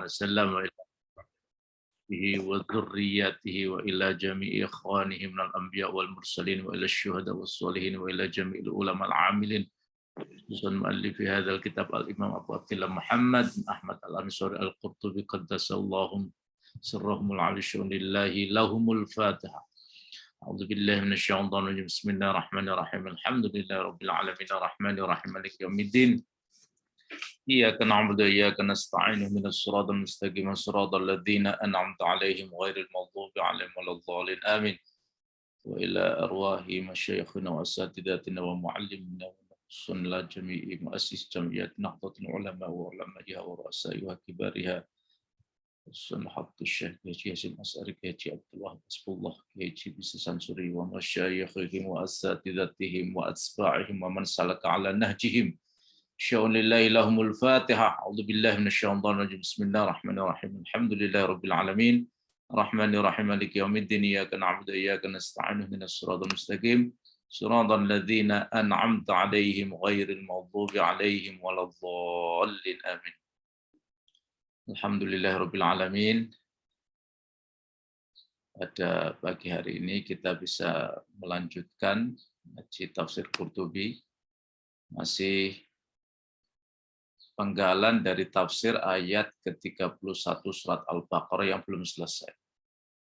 وسلم وذريته وإلى جميع إخوانه من الأنبياء والمرسلين وإلى الشهداء والصالحين وإلى جميع العلماء العاملين خصوصا مؤلف هذا الكتاب الإمام أبو عبد الله محمد بن أحمد الأنصاري القرطبي قدس الله سرهم العلي شؤون الله لهم الفاتحة. أعوذ بالله من الشيطان الرجيم. بسم الله الرحمن الرحيم. الحمد لله رب العالمين الرحمن الرحيم مالك يوم الدين. إياك نعبد وإياك نستعين من الصراط المستقيم صراط الذين أنعمت عليهم غير المغضوب عليهم ولا الضالين آمين. وإلى أرواح مشايخنا وأساتذتنا ومعلمنا ونصلي جميع مؤسس جمعية نهضة العلماء وعلمائها ورؤسائها وكبارها سمحت الشيخ كيجي حسين أسعري كيجي عبد الله حسب الله كيجي بسسانسوري ومشايخهم وأساتذتهم وأتباعهم ومن سلك على نهجهم شاء لله لهم الفاتحة. أعوذ بالله من الشيطان الرجيم. بسم الله الرحمن الرحيم. الحمد لله رب العالمين الرحمن الرحيم مالك يوم الدين. إياك نعبد وإياك نستعين من الصراط المستقيم صراط الذين أنعمت عليهم غير المغضوب عليهم ولا الضالين آمين. Alhamdulillah Rabbil Alamin. Pada pagi hari ini kita bisa melanjutkan ngaji tafsir Qurtubi. Masih penggalan dari tafsir ayat ke-31 surat Al-Baqarah yang belum selesai.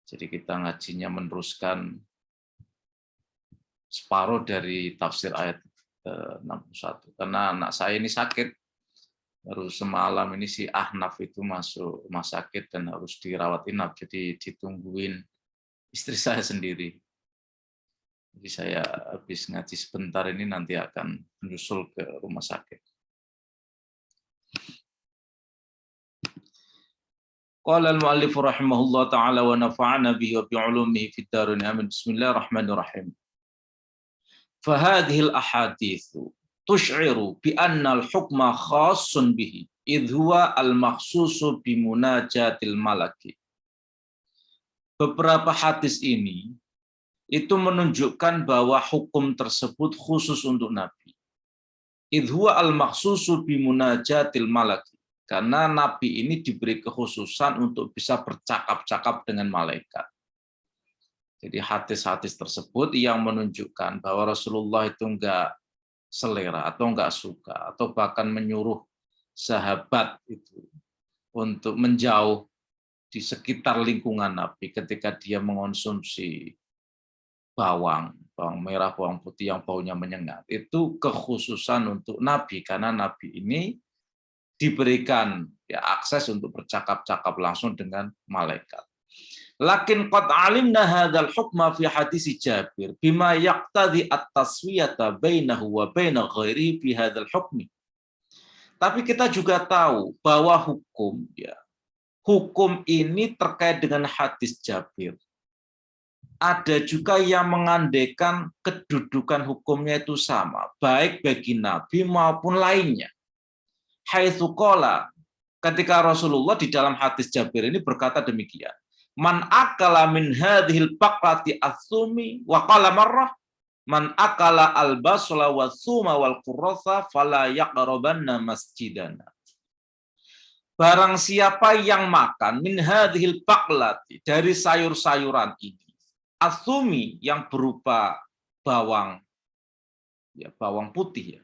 Jadi kita ngajinya meneruskan separuh dari tafsir ayat ke-61. Karena anak saya ini sakit. Baru semalam ini si Ahnaf itu masuk rumah sakit dan harus dirawat inap. Jadi ditungguin istri saya sendiri. Jadi saya habis ngaji sebentar ini nanti akan menyusul ke rumah sakit. Qala al-mu'allif rahimahullah ta'ala wa nafa'ana bihi wa bi'ulumihi fid darin amin. Bismillahirrahmanirrahim. Fahadhihi al-ahadithu tush'iru bi anna al-hukma khassun bihi idh huwa al-makhsusu bi munajatil malaki. Beberapa hadis ini itu menunjukkan bahwa hukum tersebut khusus untuk Nabi. Idh huwa al-makhsusu bi munajatil malaki. Karena Nabi ini diberi kekhususan untuk bisa bercakap-cakap dengan malaikat. Jadi hadis-hadis tersebut yang menunjukkan bahwa Rasulullah itu enggak selera atau enggak suka atau bahkan menyuruh sahabat itu untuk menjauh di sekitar lingkungan Nabi ketika dia mengonsumsi bawang merah, bawang putih yang baunya menyengat. Itu kekhususan untuk Nabi karena Nabi ini diberikan akses untuk bercakap-cakap langsung dengan malaikat. Lakin qad alimna hadzal hukma fi hadis Jabir bima yaqtadi at-taswiyata bainahu wa baina ghairihi fi hadzal hukmi. Tapi kita juga tahu bahwa hukum ini terkait dengan hadis Jabir. Ada juga yang mengandaikan kedudukan hukumnya itu sama, baik bagi Nabi maupun lainnya. Haitsu qala, ketika Rasulullah di dalam hadis Jabir ini berkata demikian. Man akala min hadhil baqati atsumi wa qala marrah man akala al-basla wa tsuma wal qurratha fala yaqrabanna masjidana. Barang siapa yang makan min hadhil baqlati dari sayur-sayuran ini, atsumi yang berupa bawang putih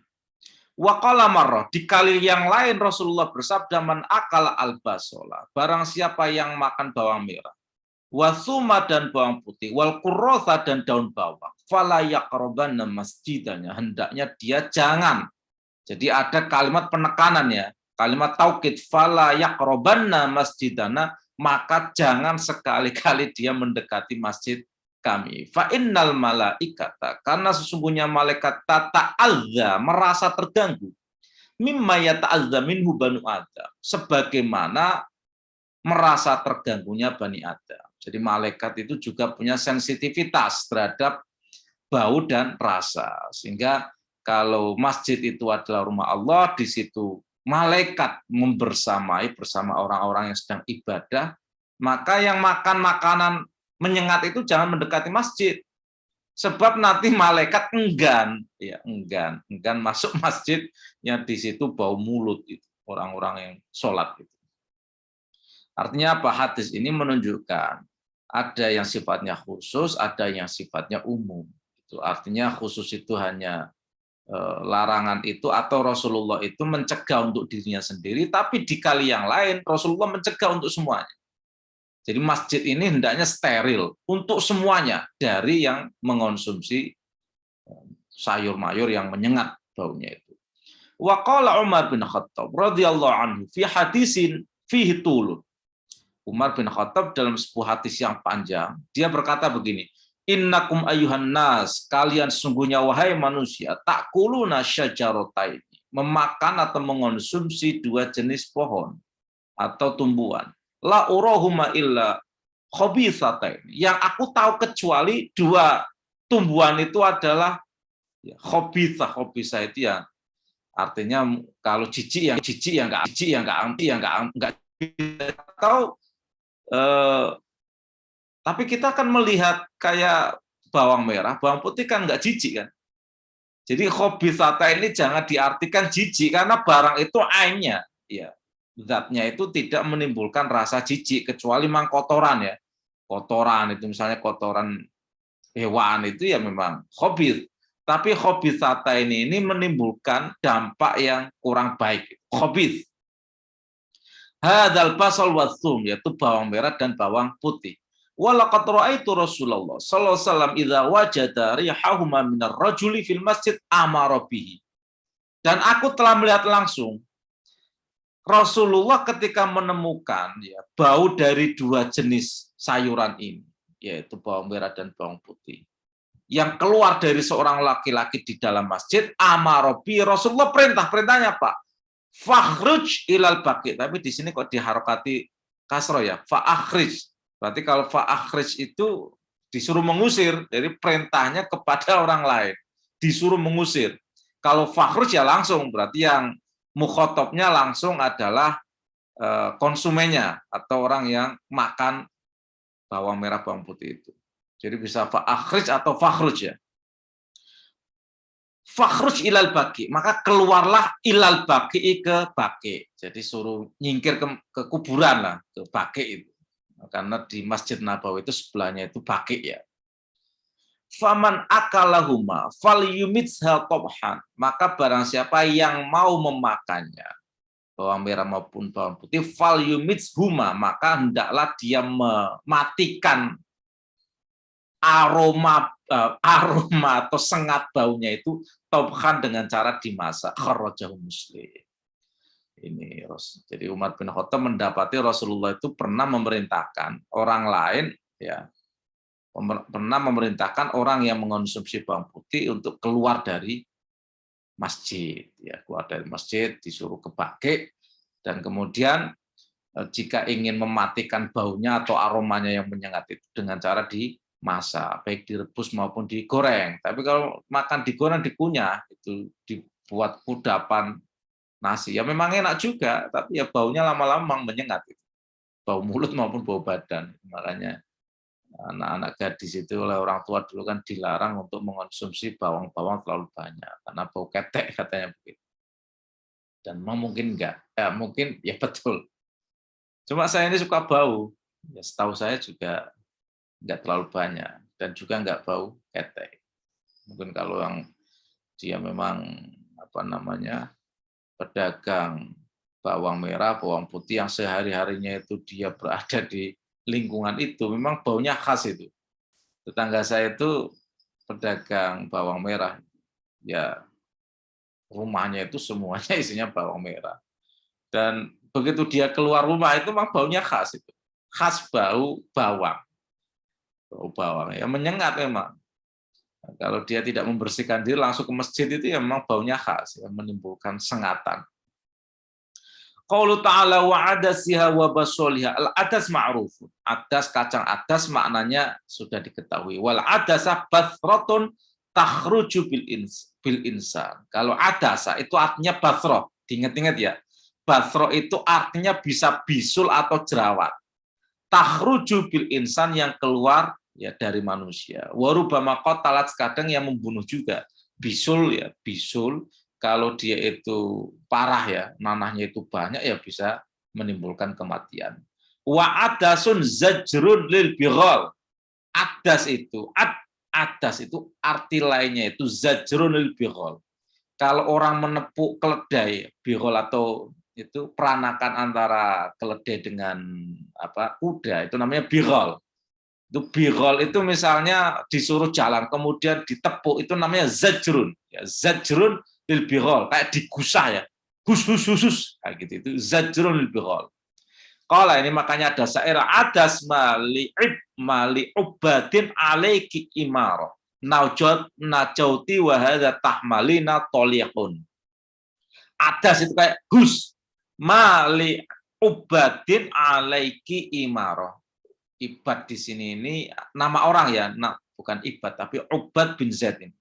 wa qala marrah, di kali yang lain Rasulullah bersabda man akala al-basla, barang siapa yang makan bawang merah, wasuma dan bawang putih, wal qurratha dan daun bawang, fala yaqrabanna masjidanya, hendaknya dia jangan. Jadi ada kalimat penekanan kalimat taukid, fala yaqrabanna masjidana, maka jangan sekali-kali dia mendekati masjid kami. Fa innal malaikata, karena sesungguhnya malaikat tata'alza, merasa terganggu, mimma yata'alza minhu banu Adam, sebagaimana merasa terganggunya Bani Adam. Jadi malaikat itu juga punya sensitivitas terhadap bau dan rasa. Sehingga kalau masjid itu adalah rumah Allah, di situ malaikat bersama orang-orang yang sedang ibadah, maka yang makan makanan menyengat itu jangan mendekati masjid. Sebab nanti malaikat enggan masuk masjid yang di situ bau mulut itu, orang-orang yang sholat itu. Artinya apa? Hadis ini menunjukkan ada yang sifatnya khusus, ada yang sifatnya umum. Itu artinya khusus itu hanya larangan itu atau Rasulullah itu mencegah untuk dirinya sendiri, tapi di kali yang lain Rasulullah mencegah untuk semuanya. Jadi masjid ini hendaknya steril untuk semuanya dari yang mengonsumsi sayur mayur yang menyengat baunya itu. Wa qala Umar bin Khattab radhiyallahu anhu fi hadisin fihi tulun. Umar bin Khattab dalam sebuah hadis yang panjang, dia berkata begini, Innakum ayuhan nas, kalian sungguhnya wahai manusia, takuluna syajarotaini, memakan atau mengonsumsi dua jenis pohon atau tumbuhan. La urahuma illa khabithatain. Yang aku tahu kecuali dua tumbuhan itu adalah khabithah. Khabithah itu ya artinya kalau jijik yang enggak atau tapi kita akan melihat kayak bawang merah, bawang putih kan nggak jijik kan. Jadi khabithata ini jangan diartikan jijik karena barang itu ainnya, ya zatnya itu tidak menimbulkan rasa jijik kecuali memang kotoran ya. Kotoran itu misalnya kotoran hewan itu ya memang khabith. Tapi khabithata ini menimbulkan dampak yang kurang baik. Khabith. Hadzal basal wa tsum, yaitu bawang merah dan bawang putih. Walaqad ra'aitu Rasulullah sallallahu alaihi wasallam idza wajada rihahuma minar rajuli fil masjid amara bihi. Dan aku telah melihat langsung Rasulullah ketika menemukan ya bau dari dua jenis sayuran ini, yaitu bawang merah dan bawang putih, yang keluar dari seorang laki-laki di dalam masjid, amara bihi, Rasulullah perintahnya Pak, fakhruj ilal baqi, tapi di sini kok diharokati kasroh ya, fa'akhrij. Berarti kalau fa'akhrij itu disuruh mengusir, jadi perintahnya kepada orang lain, disuruh mengusir. Kalau fakhruj ya langsung, berarti yang mukhotobnya langsung adalah konsumennya atau orang yang makan bawang merah bawang putih itu. Jadi bisa fa'akhrij atau fakhruj ya. Fakhruj ilal baqi, maka keluarlah ilal baqi ke baqi. Jadi suruh nyingkir ke kuburan lah, ke baqi itu. Karena di Masjid Nabawi itu sebelahnya itu baqi ya. Faman akalahuma falyumitsha tobhan, maka barang siapa yang mau memakannya, bawang merah maupun bawang putih, falyumitshuma, maka hendaklah dia mematikan aroma atau sengat baunya itu tobhan dengan cara dimasak. Kharrajahu Muslim. Ini jadi Umar bin Khattab mendapati Rasulullah itu pernah memerintahkan orang lain ya, pernah memerintahkan orang yang mengonsumsi bawang putih untuk keluar dari masjid ya, keluar dari masjid disuruh ke baqi, dan kemudian jika ingin mematikan baunya atau aromanya yang menyengat itu dengan cara dimasak, baik direbus maupun digoreng. Tapi kalau makan digoreng dikunyah, itu dibuat kudapan nasi, ya memang enak juga, tapi ya baunya lama-lama menyengat, bau mulut maupun bau badan. Makanya anak-anak gadis itu oleh orang tua dulu kan dilarang untuk mengonsumsi bawang-bawang terlalu banyak, karena bau ketek katanya begitu. Dan mungkin enggak, ya mungkin ya betul. Cuma saya ini suka bau, ya setahu saya juga enggak terlalu banyak, dan juga enggak bau ketek. Mungkin kalau yang dia memang pedagang bawang merah, bawang putih yang sehari-harinya itu dia berada di lingkungan itu, memang baunya khas itu. Tetangga saya itu pedagang bawang merah, ya rumahnya itu semuanya isinya bawang merah. Dan begitu dia keluar rumah itu memang baunya khas itu. Khas bau bawang. Bau bawang ya menyengat memang. Nah, kalau dia tidak membersihkan diri langsung ke masjid itu ya memang baunya khas, ya menimbulkan sengatan. Qaulu ta'ala wa adasiha wa basoliha. Al-adas ma'rufun. Adas, kacang adas maknanya sudah diketahui. Wal adasa bathratun takhruju bil insan. Kalau adasa itu artinya bathroh. Diingat-ingat ya. Bathroh itu artinya bisa bisul atau jerawat. Takhruju bil insan yang keluar ya dari manusia. Warubama qatalat, kadang yang membunuh juga. Bisul ya, bisul. Kalau dia itu parah ya, nanahnya itu banyak ya bisa menimbulkan kematian. Wa adasun zajrun lil bighal. Adas itu, adas itu arti lainnya itu zajrun lil bighal. Kalau orang menepuk keledai, bighal atau itu peranakan antara keledai dengan kuda, itu namanya bighal. Itu bighal itu misalnya disuruh jalan kemudian ditepuk, itu namanya zajrun. Ya, zajrun lil bighal, kayak digusah ya. Hus hus hus, hus. Kayak gitu, itu zajrun lil bighal. Kalau ini makanya ada syair adas mali ubadin alaiki imaro najauti wa hadza tahmalina toliqun. Adas itu kayak hus mali ubadin alaiki imaro. Ibad di sini ini nama orang ya, bukan Ibad tapi Ubad bin Zaid ini.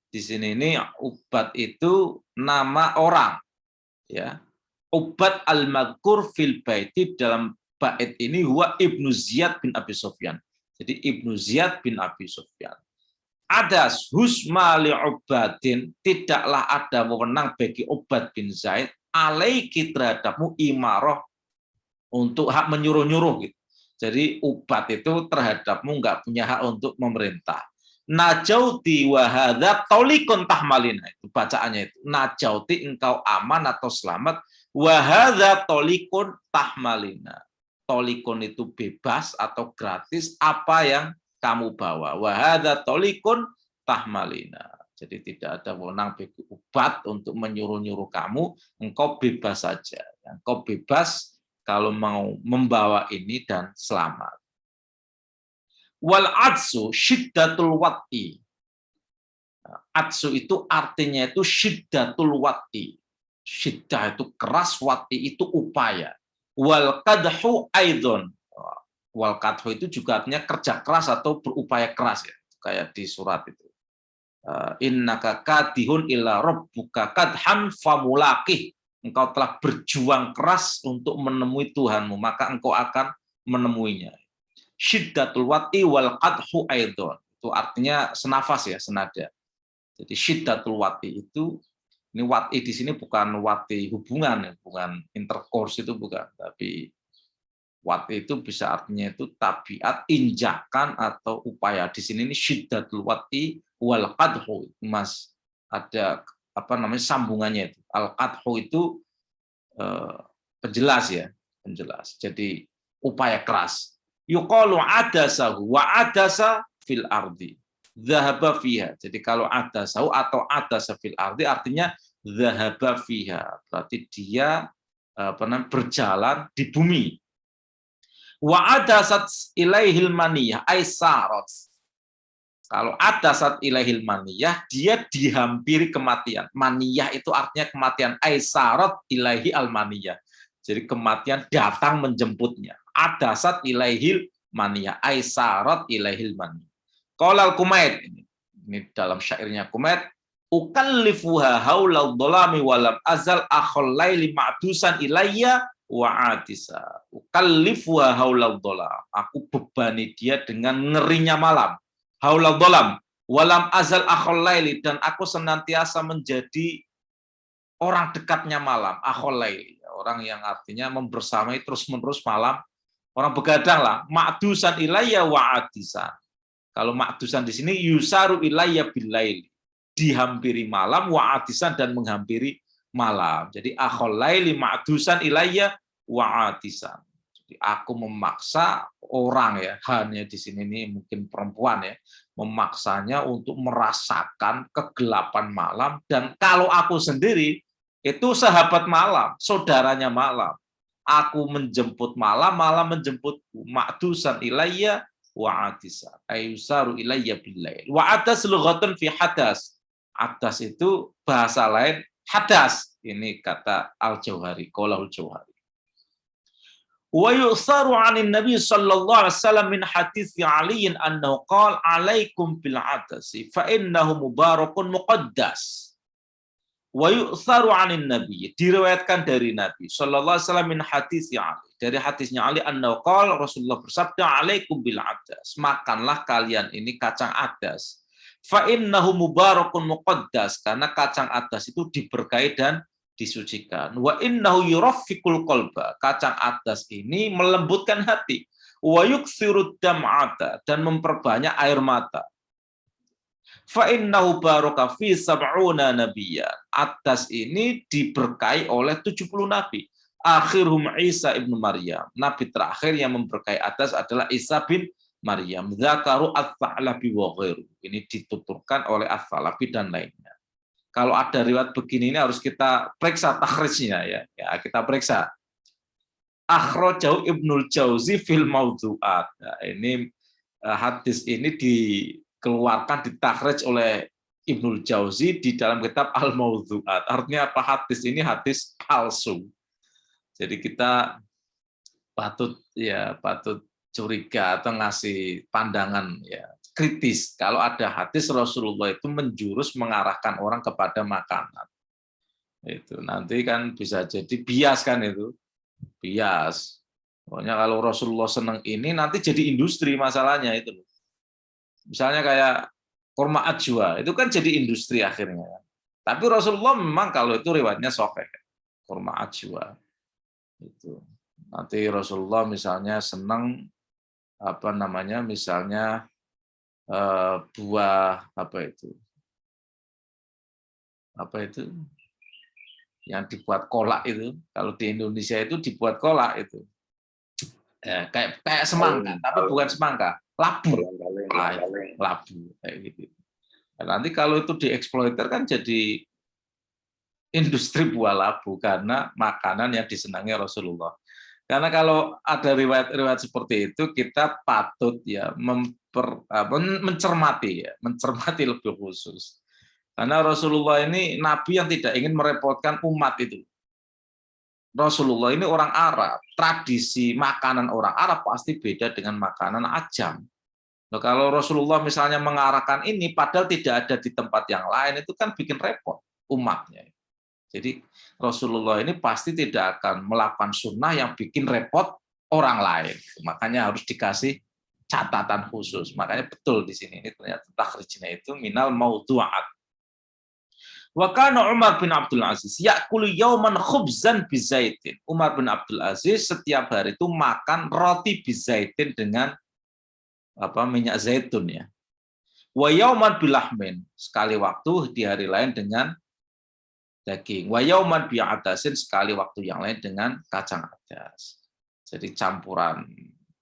Di sini ini Ubad itu nama orang ya. Ubad al-madhkur fil baiti, dalam bait ini huwa Ibnu Ziyad bin Abi Sufyan. Jadi Ibnu Ziyad bin Abi Sufyan. Adas husma li Ubadin, tidaklah ada wewenang bagi Ubad bin Zaid alaiki terhadapmu imarah, untuk hak menyuruh-nyuruh gitu. Jadi Ubad itu terhadapmu nggak punya hak untuk memerintah. Najauti wa hadza taulikun tahmalina, itu bacaannya itu. Najauti, engkau aman atau selamat, wa hadza taulikun tahmalina. Taulikun itu bebas atau gratis apa yang kamu bawa. Wa hadza taulikun tahmalina. Jadi tidak ada wewenang bagi Ubad untuk menyuruh-nyuruh kamu, engkau bebas saja. Engkau bebas kalau mau membawa ini dan selamat. Wal adsu syiddatul wati. Adsu itu artinya itu syiddatul wati. Syiddah itu keras, wati itu upaya. Wal qadhu aidon. Wal qadhu itu juga artinya kerja keras atau berupaya keras ya. Kayak di surat itu. Innaka kadihun ila rabbuka kadhan famulaqih. Engkau telah berjuang keras untuk menemui Tuhanmu, maka engkau akan menemuinya. Syiddatul wati wal qadhu aidon. Itu artinya senafas ya, senada. Jadi syiddatul wati itu, ini wati di sini bukan wati hubungan, bukan intercourse, itu bukan, tapi wati itu bisa artinya itu tabiat, injakan atau upaya. Di sini ini syiddatul wati wal qadhu. Mas, ada sambungannya itu. Al-qadhu itu penjelas ya, penjelas. Jadi upaya keras. Yuqalu adasahu wa adasa fil ardi. Dhahaba fiha. Jadi kalau adasahu atau adasa fil ardi artinya dhahaba fiha. Berarti dia berjalan di bumi. Wa adasat ilaihil maniyah ay sarat. Kalau adasat ilaihil maniyah, dia dihampiri kematian. Maniyah itu artinya kematian. Aisarat ilaihi al-maniyah. Jadi kematian datang menjemputnya. Adasat ilaihil maniyah. Aisarat ilaihil maniyah. Qala al-Kumaid. Ini dalam syairnya Kumaid. Ukallifuha haulal dolami walam azal akhol laili ma'dusan ilayya wa'atisa. Ukallifuha haulal dolam. Aku bebani dia dengan ngerinya malam. Haulal dolam, walam azal akhol laili, dan aku senantiasa menjadi orang dekatnya malam. Akhol laili, orang yang artinya membersamai terus-menerus malam. Orang begadang lah. Ma'dusan ilayya wa'adisan. Kalau ma'dusan di sini yusaru ilayya bilaili, dihampiri malam, wa'adisan dan menghampiri malam. Jadi akhol laili ma'dusan ilayya wa'adisan. Aku memaksa orang ya, hanya di sini ini mungkin perempuan ya, memaksanya untuk merasakan kegelapan malam, dan kalau aku sendiri itu sahabat malam, saudaranya malam. Aku menjemput malam, malam menjemputku. Ma'dusan ilayya wa atisan. Ayusaru ilayya billail. Wa adas lughatun fi hadas. Adas itu bahasa lain hadas. Ini kata Al-Jauhari, qaulul Jauhari. Wa yusaru 'anil Nabi sallallahu alaihi wasallam min hadits Ali annahu qala 'alaikum bil 'atasi fa innahu mubarakun muqaddas. Wa yusaru 'anil Nabi, diriwayatkan dari Nabi sallallahu alaihi wasallam min hadits Ali, dari hadisnya Ali annahu qala, Rasulullah bersabda 'alaikum bil 'atas, makanlah kalian ini kacang adas. Fa innahu mubarakun muqaddas, karena kacang adas itu diberkahi dan disucikan. Wa innahu yuraffiqul qalba, kacang adas ini melembutkan hati. Wa yuksiru dam'ata, dan memperbanyak air mata. Fa innahu baraka fi sab'una nabiyyan. Adas ini diberkahi oleh 70 nabi. Akhirhum Isa ibnu Maryam. Nabi terakhir yang memberkahi adas adalah Isa bin Maryam. Dzakaru ats-Tsa'labi wa ghairu. Ini dituturkan oleh ats-Tsa'labi dan lainnya. Kalau ada riwayat begini ini harus kita periksa takhrijnya ya. Ya, kita periksa. Akhrajahu Ibnul Jauzi fil Mawdu'at. Nah, ini hadis ini dikeluarkan ditakhrij oleh Ibnul Jauzi di dalam kitab Al-Mawdu'at. Artinya apa? Hadis ini hadis palsu. Jadi kita patut curiga atau ngasih pandangan ya kritis kalau ada hadis Rasulullah itu menjurus mengarahkan orang kepada makanan. Itu nanti kan bisa jadi bias kan itu. Bias. Pokoknya kalau Rasulullah senang ini nanti jadi industri masalahnya itu. Misalnya kayak kurma ajwa, itu kan jadi industri akhirnya. Tapi Rasulullah memang kalau itu riwayatnya sahih. Kurma ajwa. Itu. Nanti Rasulullah misalnya senang misalnya buah apa itu yang dibuat kolak itu, kalau di Indonesia itu dibuat kolak itu ya, kayak semangka tapi bukan semangka, labu. Labu kayak gitu. Nah, nanti kalau itu dieksploiter kan jadi industri buah labu karena makanan yang disenangi Rasulullah. Karena kalau ada riwayat-riwayat seperti itu, kita patut ya mencermati lebih khusus. Karena Rasulullah ini nabi yang tidak ingin merepotkan umat itu. Rasulullah ini orang Arab, tradisi makanan orang Arab pasti beda dengan makanan Ajam. Nah, kalau Rasulullah misalnya mengarahkan ini, padahal tidak ada di tempat yang lain, itu kan bikin repot umatnya. Jadi Rasulullah ini pasti tidak akan melakukan sunnah yang bikin repot orang lain. Makanya harus dikasih catatan khusus. Makanya betul di sini ini ternyata takhrijnya itu minal mawdu'at. Wa kana Umar bin Abdul Aziz ya'kulu yauman khubzan bizaitin. Umar bin Abdul Aziz setiap hari itu makan roti bizaitin dengan minyak zaitun ya. Wa yauman bilahmin, sekali waktu di hari lain dengan daging. Wa yauman bi'adasin, sekali waktu yang lain dengan kacang adas. Jadi campuran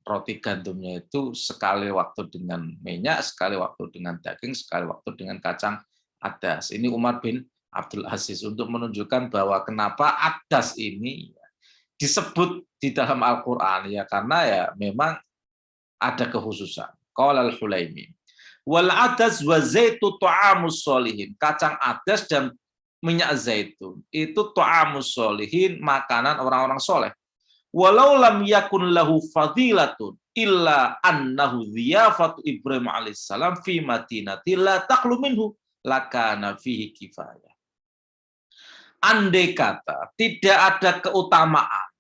roti gandumnya itu sekali waktu dengan minyak, sekali waktu dengan daging, sekali waktu dengan kacang adas. Ini Umar bin Abdul Aziz untuk menunjukkan bahwa kenapa adas ini disebut di dalam Al-Qur'an ya karena ya memang ada kekhususan. Qala al-Hulaimi wal adas wa zaitu ta'amus sholihin. Kacang adas dan minyak zaitun itu ta'amus sholihin, makanan orang-orang soleh. Walau lam yakun lahu fadilatun illa annahu dhiyafatu Ibrahim alaihissalam fi madinati la taqlu minhu lakana fihi kifayah. Andai kata tidak ada keutamaan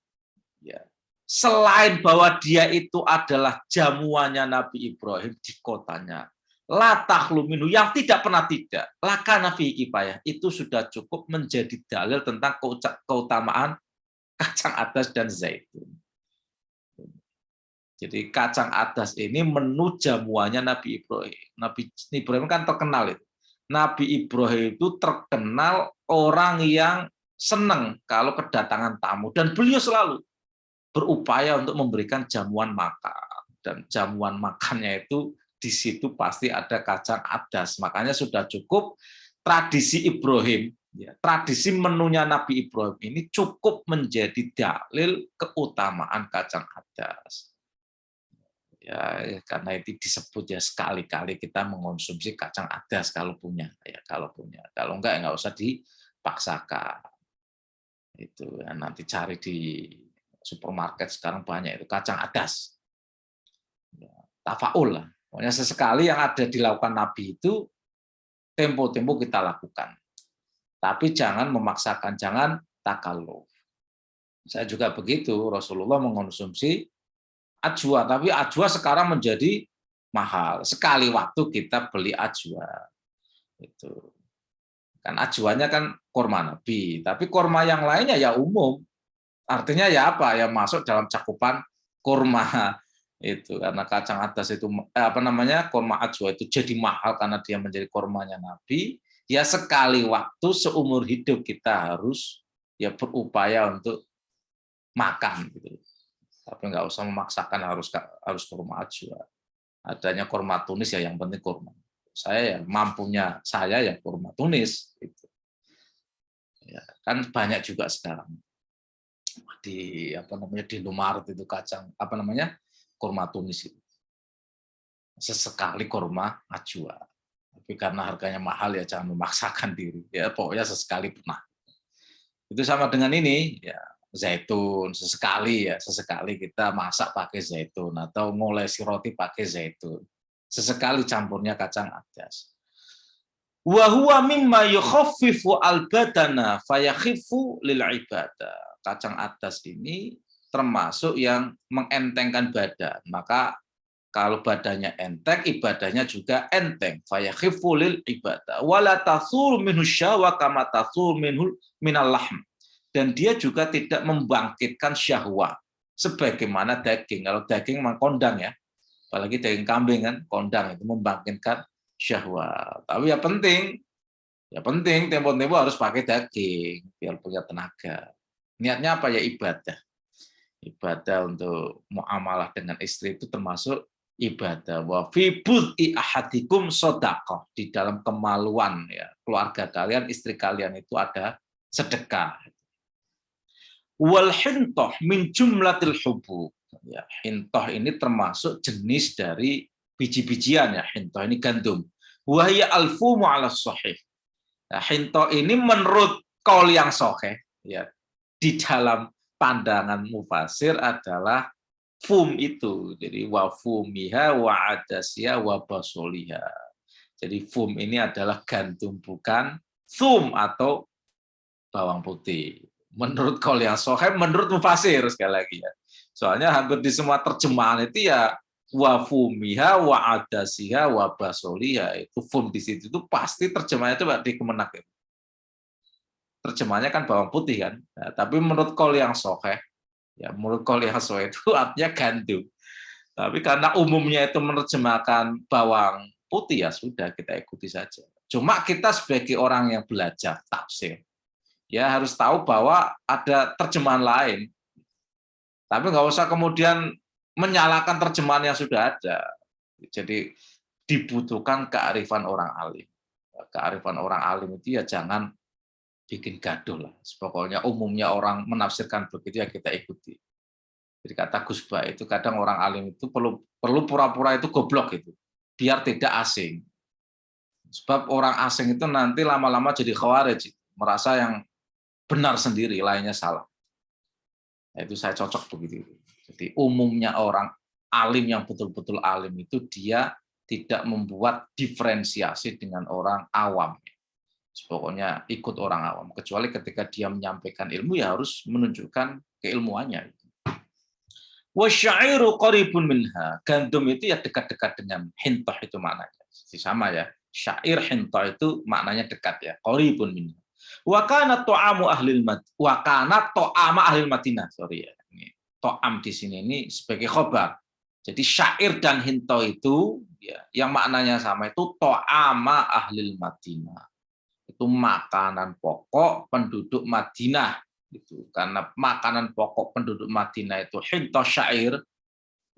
ya, selain bahwa dia itu adalah jamuannya Nabi Ibrahim di kotanya, la takhlu minhu, yang tidak pernah tidak, lakana fihi kifayah, itu sudah cukup menjadi dalil tentang keutamaan kacang adas dan zaitun. Jadi kacang adas ini menu jamuannya Nabi Ibrahim. Nabi Ibrahim kan terkenal itu. Nabi Ibrahim itu terkenal orang yang senang kalau kedatangan tamu, dan beliau selalu berupaya untuk memberikan jamuan makan, dan jamuan makannya itu di situ pasti ada kacang adas. Makanya sudah cukup tradisi Ibrahim, ya, tradisi menunya Nabi Ibrahim ini cukup menjadi dalil keutamaan kacang adas. Ya, karena itu disebut ya sekali-kali kita mengonsumsi kacang adas kalau punya, ya kalau punya. Kalau enggak usah dipaksakan. Itu ya, nanti cari di supermarket sekarang banyak itu kacang adas. Ya, tafaul lah. Pokoknya sesekali yang ada dilakukan Nabi itu tempo-tempo kita lakukan. Tapi jangan memaksakan, jangan takalluf. Saya juga begitu, Rasulullah mengonsumsi ajwa, tapi ajwa sekarang menjadi mahal. Sekali waktu kita beli ajwa. Itu. Kan ajuannya kan kurma Nabi, tapi kurma yang lainnya ya umum. Artinya ya apa? Ya masuk dalam cakupan kurma itu, karena kacang adas itu kurma ajwa itu jadi mahal karena dia menjadi kurmanya Nabi. Ya sekali waktu seumur hidup kita harus ya berupaya untuk makan gitu. Tapi nggak usah memaksakan harus kurma ajwa. Adanya kurma tunis ya yang penting kurma. Saya ya mampunya saya ya kurma tunis gitu. Ya, kan banyak juga sekarang di di Indomaret itu kacang kurma tunis itu. Sesekali kurma ajwa. Tapi karena harganya mahal ya jangan memaksakan diri. Ya pokoknya sesekali pernah. Itu sama dengan ini ya zaitun sesekali kita masak pakai zaitun atau ngolesi roti pakai zaitun. Sesekali campurnya kacang adas. Wa huwa mimma yukhaffifu al-badana fayakhifu lil ibadah. Kacang adas ini termasuk yang mengentengkan badan. Maka kalau badannya enteng, ibadahnya juga enteng. Fayakhifu lil ibadah. Wala tasur minhu syahwa kama tasur minal lahm. Dan dia juga tidak membangkitkan syahwat sebagaimana daging. Kalau daging memang kondang ya, apalagi daging kambing kan kondang itu membangkitkan syahwat. Tapi ya penting tempo-tempo harus pakai daging biar punya tenaga. Niatnya apa ya ibadah. Ibadah untuk muamalah dengan istri itu termasuk ibadah. Wa fi bud'i ahadikum shadaqah, di dalam kemaluan ya keluarga kalian, istri kalian itu ada sedekah. Wal hintoh min jumlatil hubub. Ya, hintoh ini termasuk jenis dari biji-bijian ya. Hintoh ini gandum. Wahya alfumu ala sahih. Nah, hintoh ini menurut qaul yang sahih ya di dalam pandangan mufasir adalah fum itu. Jadi wa fumiha wa adasiha wa basoliha. Jadi fum ini adalah gandum bukan thum atau bawang putih. Menurut qaul yang sahih, menurut mufasir sekali lagi ya. Soalnya hampir di semua terjemahan itu ya wa fumiha wa adasiha wa basoliha, itu fum di situ itu pasti terjemahannya itu di Kemenak. Terjemahannya kan bawang putih kan. Nah, tapi menurut qaul yang sahih ya menurut qaul yang sahih itu artinya gandum. Tapi karena umumnya itu menerjemahkan bawang putih ya sudah kita ikuti saja. Cuma kita sebagai orang yang belajar tafsir ya harus tahu bahwa ada terjemahan lain. Tapi nggak usah kemudian menyalahkan terjemahan yang sudah ada. Jadi dibutuhkan kearifan orang alim. Kearifan orang alim itu ya jangan bikin gaduh lah. Pokoknya umumnya orang menafsirkan begitu ya kita ikuti. Jadi kata Gus Ba itu kadang orang alim itu perlu pura-pura itu goblok itu, biar tidak asing. Sebab orang asing itu nanti lama-lama jadi khawarij, merasa yang benar sendiri, lainnya salah. Nah, itu saya cocok begitu. Jadi umumnya orang alim yang betul-betul alim itu dia tidak membuat diferensiasi dengan orang awam. Pokoknya ikut orang awam. Kecuali ketika dia menyampaikan ilmu ya harus menunjukkan keilmuannya. Wasyairu qaribun minha. Gandum itu ya dekat-dekat dengan hintoh itu maknanya. Sama ya. Syair hintoh itu maknanya dekat ya. Qaribun minha. Wa kana ta'amu ahlil Madinah. Sorry ya. To'am di sini ini sebagai khobar. Jadi syair dan hinto itu ya, yang maknanya sama itu to'ama ahlil Madinah. Itu makanan pokok penduduk Madinah. Gitu. Karena makanan pokok penduduk Madinah itu hinto syair,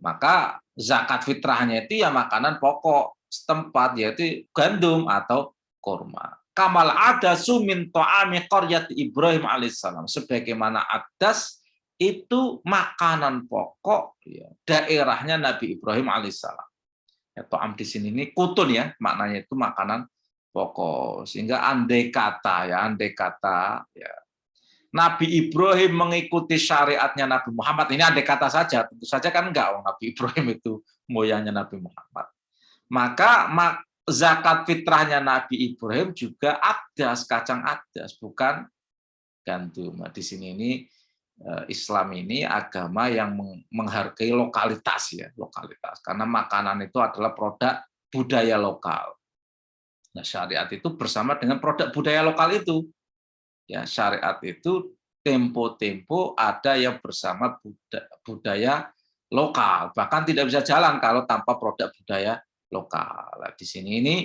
maka zakat fitrahnya itu ya makanan pokok setempat, yaitu gandum atau kurma. Kamal adasu min to'ami qaryati Ibrahim alaihissalam. Sebagaimana adas itu makanan pokok ya, daerahnya Nabi Ibrahim alaihissalam. Ya, to'am di sini ini kutun ya, maknanya itu makanan pokok. Sehingga andai kata ya Nabi Ibrahim mengikuti syariatnya Nabi Muhammad, ini andai kata saja, tentu saja kan enggak, Nabi Ibrahim itu moyangnya Nabi Muhammad. Maka zakat fitrahnya Nabi Ibrahim juga adas, kacang adas, bukan gandum. Di sini ini Islam ini agama yang menghargai lokalitas ya, lokalitas. Karena makanan itu adalah produk budaya lokal. Nah, syariat itu bersama dengan produk budaya lokal itu. Ya, syariat itu tempo-tempo ada yang bersama budaya lokal. Bahkan tidak bisa jalan kalau tanpa produk budaya lokal. Nah, di sini ini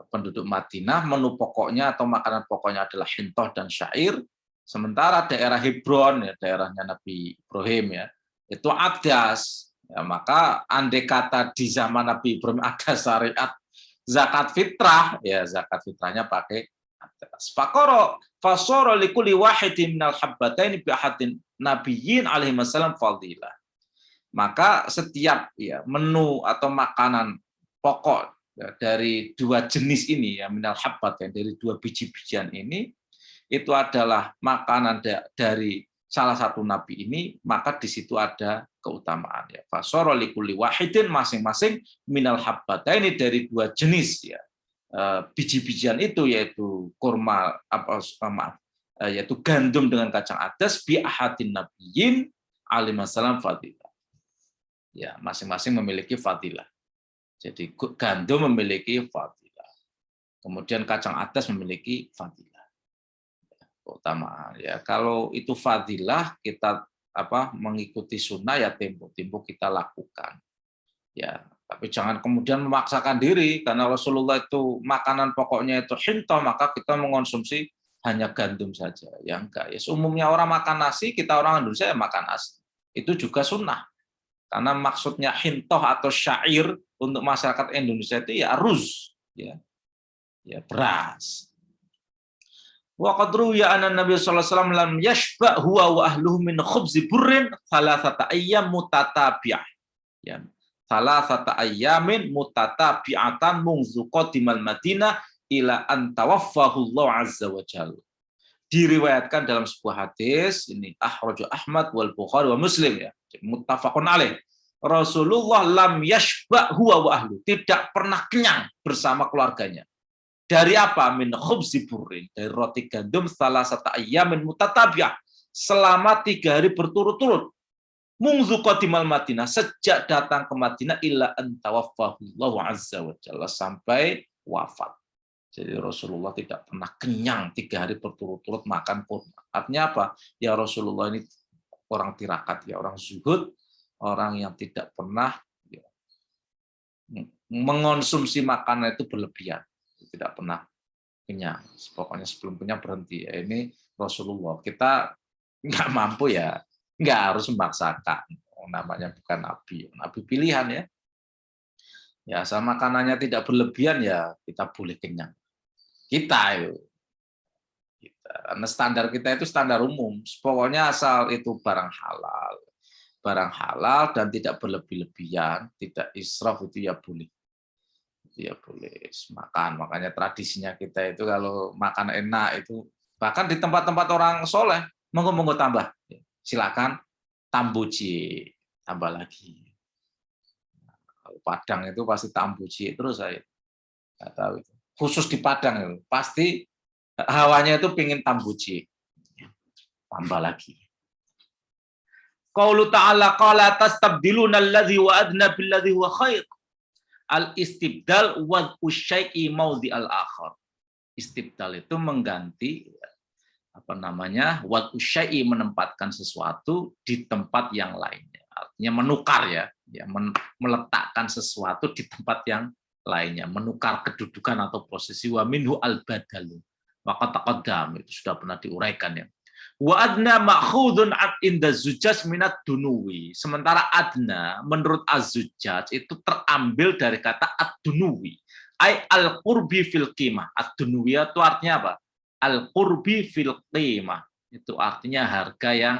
penduduk Madinah menu pokoknya atau makanan pokoknya adalah hintoh dan syair. Sementara daerah Hebron, ya, daerahnya Nabi Ibrahim, ya, itu adas. Ya, maka andai kata di zaman Nabi Ibrahim ada syariat zakat fitrah, ya zakat fitrahnya pakai adas. Fakoro fasoro likuli wahidin minal habbataini bi ahadin nabiyyin alaihi wasallam fadilah. Maka setiap ya menu atau makanan pokok ya, dari dua jenis ini ya minal habbat ya, dari dua biji-bijian ini itu adalah makanan dari salah satu nabi ini, maka di situ ada keutamaan ya. Fasoro likulli wahidin, masing-masing minal habbataini dari dua jenis ya biji-bijian itu, yaitu kurma yaitu gandum dengan kacang adas bi ahadin nabiyyin alaihi wasallam fadilah. Ya, masing-masing memiliki fadilah. Jadi gandum memiliki fadilah. Kemudian kacang adas memiliki fadilah. Keutamaan ya. Kalau itu fadilah, kita mengikuti sunnah ya tempo-tempo kita lakukan. Ya, tapi jangan kemudian memaksakan diri karena Rasulullah itu makanan pokoknya itu hintoh, maka kita mengonsumsi hanya gandum saja. Ya enggak. Ya, umumnya orang makan nasi, kita orang Indonesia ya makan nasi. Itu juga sunnah. Karena maksudnya hintoh atau syair untuk masyarakat Indonesia itu ya ruz, ya beras. Wa qad ruwiya anna Nabi sallallahu alaihi wasallam lam yashba huwa wa ahluhu min khubzi burrin thalathata ayyam mutatabi'ah. Ya. Thalathata ayyamin mutatabi'atan munzu qadimal Madinah ila an tawaffahu Allah azza wa jalla. Diriwayatkan dalam sebuah hadis ini akhraj Ahmad wal Bukhari wa Muslim ya. Muttafaqun alaih. Rasulullah lam yashba huwa wa ahlu, tidak pernah kenyang bersama keluarganya. Dari apa? Min khubzi burrin, dari roti gandum salasata ayyamin mutatabi'ah, selama 3 hari berturut-turut. Munzu qadimal Madinah, sejak datang ke Madinah illa an tawaffahullahu azza wa jalla, sampai wafat. Jadi Rasulullah tidak pernah kenyang 3 hari berturut-turut makan kurma. Artinya apa? Ya Rasulullah ini orang tirakat, ya orang zuhud, orang yang tidak pernah ya, mengonsumsi makanan itu berlebihan, tidak pernah kenyang. Pokoknya sebelum kenyang berhenti. Ya, ini Rasulullah. Kita nggak mampu ya, nggak harus memaksakan. Namanya bukan nabi, nabi pilihan ya. Ya, asal makanannya tidak berlebihan ya kita boleh kenyang. Kita karena standar kita itu standar umum. Pokoknya asal itu barang halal dan tidak berlebih-lebihan, tidak israf, itu ya boleh. Itu ya boleh makan. Makanya tradisinya kita itu kalau makan enak itu bahkan di tempat-tempat orang soleh, monggo tambah. Silakan tambuji, tambah lagi. Kalau Padang itu pasti tambuji terus saya. Nggak tahu itu. Khusus di Padang itu pasti hawanya itu pingin tambuji. Tambah lagi. Qaulu ta'ala qala tastabdiluna alladhi wa adna billadhi huwa khair. Al-istibdal wa usyai'i maudhi al-akhar. Istibdal itu mengganti wa usyai'i, menempatkan sesuatu di tempat yang lainnya. Artinya menukar ya meletakkan sesuatu di tempat yang lainnya, menukar kedudukan atau posisi. Wa minhu al-badalu. Maka taqaddam, itu sudah pernah diuraikan ya. Wa adna ma'khudun inda zujaj minat dunuwi. Sementara adna menurut az-zujaj itu terambil dari kata ad-dunuwi. Ai al-qurbi fil qimah. Ad-dunuwi itu artinya apa? Al-qurbi fil qimah. Itu artinya harga yang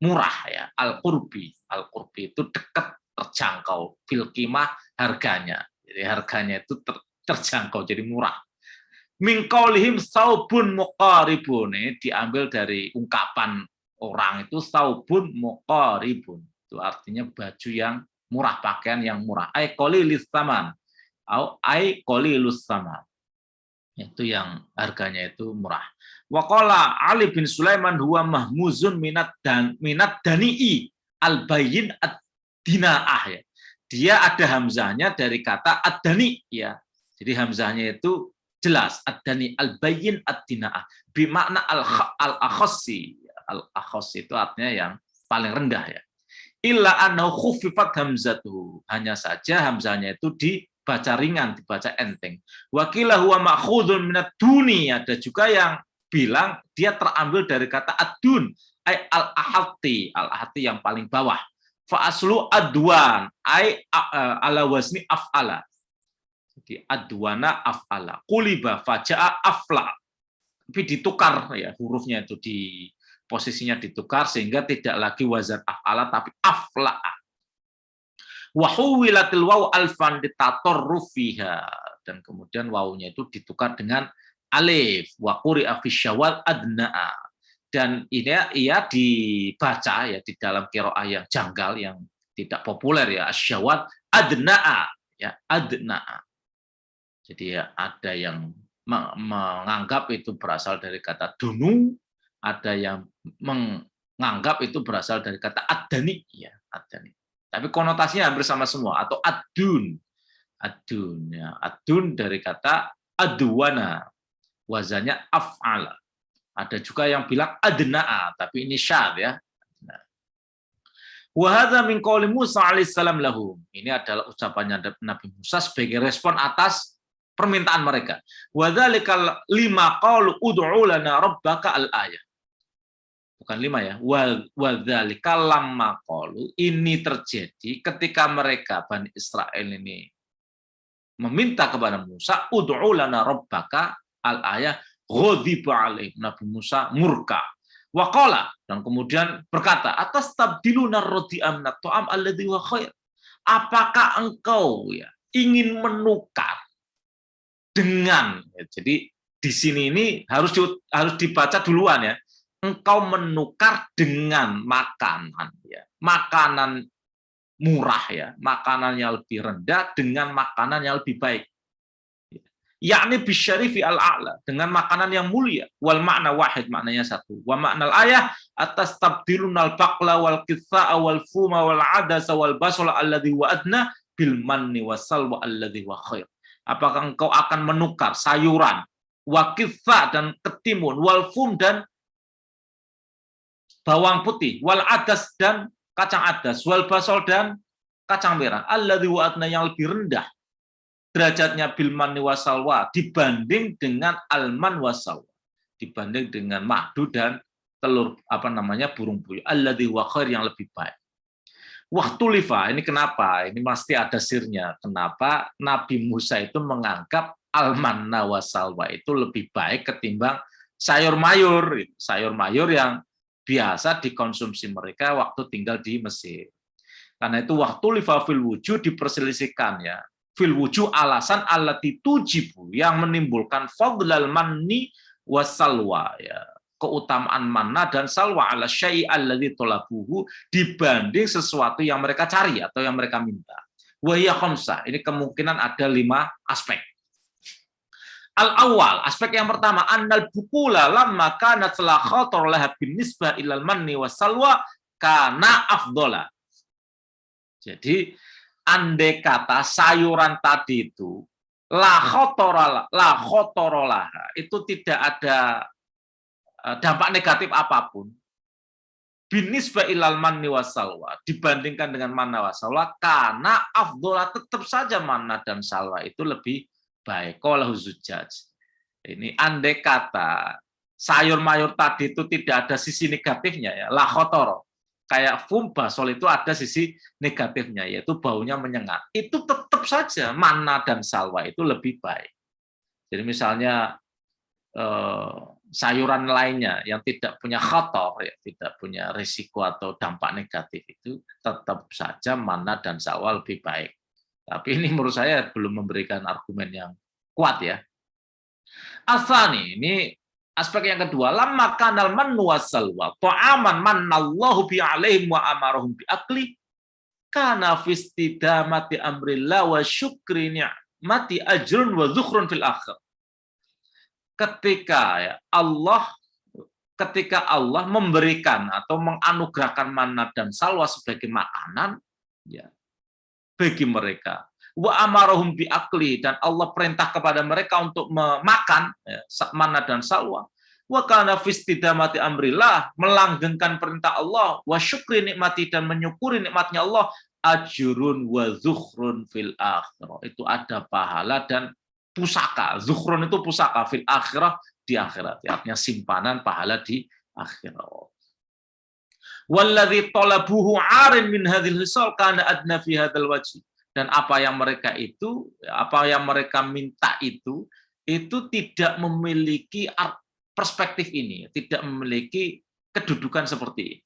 murah ya. Al-qurbi. Al-qurbi itu dekat, terjangkau. Fil qimah harganya. Jadi harganya itu terjangkau, jadi murah. Min qaulihim saubun muqaribun, diambil dari ungkapan orang itu saubun muqaribun. Itu artinya baju yang murah, pakaian yang murah. Ai qalilis tsaman. Ai qalilus tsaman. Itu yang harganya itu murah. Wa qala Ali bin Sulaiman huwa mahmuzun minat dani'i al-bayyin ad-dinaah ya. Dia ada hamzahnya dari kata ad-dani ya. Jadi hamzahnya itu jelas, ad-dani al-bayyin ad-dina'ah. Bimakna al-akhossi. Al-akhossi itu artinya yang paling rendah ya. Illa annahu khuffifat hamzatuhu. Hanya saja hamzahnya itu dibaca ringan, dibaca enteng. Wa qila huwa ma'khudun minad duni. Ada juga yang bilang dia terambil dari kata ad-dun, ay al-ahati, al-ahati yang paling bawah. Fa aslu adwan, ay ala wazni af'ala. Jadi adwana af'ala. Quliba faja'a afla. Tapi ditukar ya hurufnya itu posisinya ditukar sehingga tidak lagi wazan af'ala tapi afla. Wa huwilatil waw alfan ditatorruf fiha, dan kemudian wawunya itu ditukar dengan alif. Wa quri'a fi syawal adna'a, dan ini ia dibaca ya di dalam qiraah yang janggal yang tidak populer ya, asyawal adna'a ya, adna'a. Jadi ya, ada yang menganggap itu berasal dari kata dunu, ada yang menganggap itu berasal dari kata adani ya, adani. Tapi konotasinya hampir sama semua, atau adun. Adun ya, adun dari kata adwana, wazannya af'ala. Ada juga yang bilang adna'a, tapi ini syad ya. Wa hadza min qauli Musa alaihissalam lahum. Ini adalah ucapannya Nabi Musa sebagai respon atas permintaan mereka. Wa dzalikal lima qalu ud'u lana rabbaka al-ayah. Bukan 5 ya. Wa dzalikal lamma qalu, ini terjadi ketika mereka Bani Israel ini meminta kepada Musa, ud'u lana rabbaka al-ayah, ghadiba alaih. Nabi Musa murka. Wa qala, dan kemudian berkata, atastabdiluna ar-radi'a minat ta'am alladzi huwa khair. Apakah engkau ya ingin menukar dengan, ya, jadi di sini ini harus dibaca duluan ya. Engkau menukar dengan makanan ya, makanan murah ya, makanan yang lebih rendah dengan makanan yang lebih baik. Yakni bisyarifi al-a'la, dengan makanan yang mulia. Wal makna wahid, maknanya satu. Wa makna al-ayah atas tabdilunal baqla wal qitha'a wal fuma wal adasa wal basala alladhi wa adna bil manni wasalwa alladhi wa khair. Apakah engkau akan menukar sayuran, wa qitha' dan ketimun, wal fum dan bawang putih, wal adas dan kacang adas, wal basal dan kacang merah, alladzi wa adna yang lebih rendah derajatnya bil manni wasalwa dibanding dengan alman wasalwa, dibanding dengan madu dan telur burung puyuh, alladzi wa khair yang lebih baik. Waktulifa, ini kenapa? Ini pasti ada sirnya. Kenapa Nabi Musa itu menganggap almanna wasalwa itu lebih baik ketimbang sayur mayur yang biasa dikonsumsi mereka waktu tinggal di Mesir. Karena itu waktulifa fil wujud diperselisihkan ya. Fil wujud alasan allati tujibu yang menimbulkan fadlal manni wasalwa ya, keutamaan manna dan salwa ala syai' alladzi talabuhu dibanding sesuatu yang mereka cari atau yang mereka minta. Wa hiya khamsah, ini kemungkinan ada 5 aspek. Al-awwal, aspek yang pertama, annal bukula lamma kanat la khatar laha bin nisbah ilal manni wasalwa kana afdhala. Jadi andai kata sayuran tadi itu la khotorolaha itu tidak ada dampak negatif apapun binisba ilal manni wasalwa dibandingkan dengan manna wasalwa, karena afdhola tetap saja manna dan salwa itu lebih baik. Qalahu Zujjaj. Ini andai kata sayur mayur tadi itu tidak ada sisi negatifnya ya, la khotoro. Kayak fum basol itu ada sisi negatifnya, yaitu baunya menyengat. Itu tetap saja manna dan salwa itu lebih baik. Jadi misalnya sayuran lainnya yang tidak punya khotor, ya, tidak punya risiko atau dampak negatif itu tetap saja manna dan salwa lebih baik. Tapi ini menurut saya belum memberikan argumen yang kuat ya. Asani, ini aspek yang kedua, lamma kanal mannu wasalwa ta'aman mannallahu bi alaihim wa amarahum bi akli kana fi istidamati amrillah wa syukri ni'mati ajrun wa dzukhrun fil akhir. Ketika Allah memberikan atau menganugerahkan manna dan salwa sebagai makanan ya bagi mereka, Wa amarahum bi akli, dan Allah perintah kepada mereka untuk memakan manna dan salwa. Wa kana fi istidamati amrillah, melanggengkan perintah Allah, wa syukri nikmati, dan menyukuri nikmatnya Allah, ajrun wa zukhrun fil akhirah. Itu ada pahala dan pusaka. Zukhrun itu pusaka, fil akhirah, di akhirat. Artinya simpanan pahala di akhirat. Walladzi talabuhu 'arin min hadzal hisal kana adna fi hadzal wajh. Dan apa yang mereka minta itu tidak memiliki perspektif ini, tidak memiliki kedudukan seperti ini.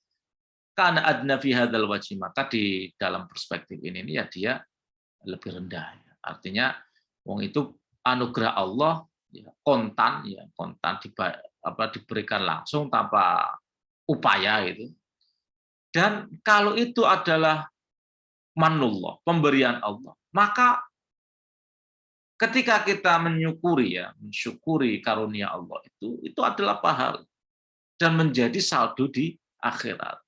Karena adna fi hadzal wajh, maka di dalam perspektif ini ya dia lebih rendah. Artinya wong itu anugerah Allah ya, kontan diberikan langsung tanpa upaya itu. Dan kalau itu adalah manullah, pemberian Allah, maka ketika kita mensyukuri karunia Allah itu adalah pahala dan menjadi saldo di akhirat.